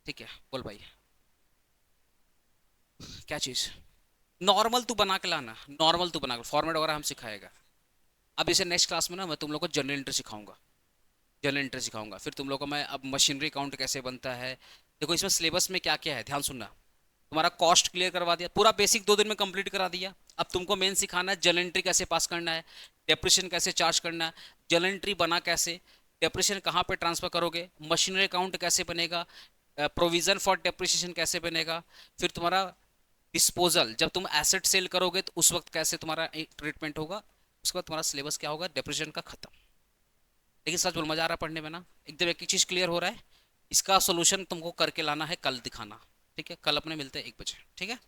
ठीक है, बोल भाई। क्या चीज़? नॉर्मल तू बना के लाना, नॉर्मल तू बना के, फॉर्मेट वगैरह हम सिखाएगा। अब इसे नेक्स्ट क्लास में ना मैं तुम लोग को जनरल एंट्री सिखाऊंगा, जनरल एंट्री सिखाऊंगा। फिर तुम लोग को मैं अब मशीनरी अकाउंट कैसे बनता है। देखो इसमें सिलेबस में क्या क्या है, ध्यान सुनना। तुम्हारा कॉस्ट क्लियर करवा दिया, पूरा बेसिक 2 दिन में कंप्लीट करा दिया। अब तुमको मेन सिखाना है जर्नल एंट्री कैसे पास करना है, डेप्रिसिएशन कैसे चार्ज करना है, जर्नल एंट्री बना कैसे, डेप्रिसिएशन कहाँ पे ट्रांसफर करोगे, मशीनरी अकाउंट कैसे बनेगा, प्रोविजन फॉर डेप्रिसिएशन कैसे बनेगा, फिर तुम्हारा डिस्पोजल, जब तुम एसेट सेल करोगे तो उस वक्त कैसे तुम्हारा ट्रीटमेंट होगा। उसके बाद तुम्हारा सिलेबस क्या होगा? डेप्रिसिएशन का खत्म। लेकिन सच बोल, मजा आ रहा है पढ़ने में ना? एकदम एक एक चीज़ क्लियर हो रहा है। इसका सोल्यूशन तुमको करके लाना है, कल दिखाना। ठीक है, कल अपने मिलते हैं 1 बजे, ठीक है?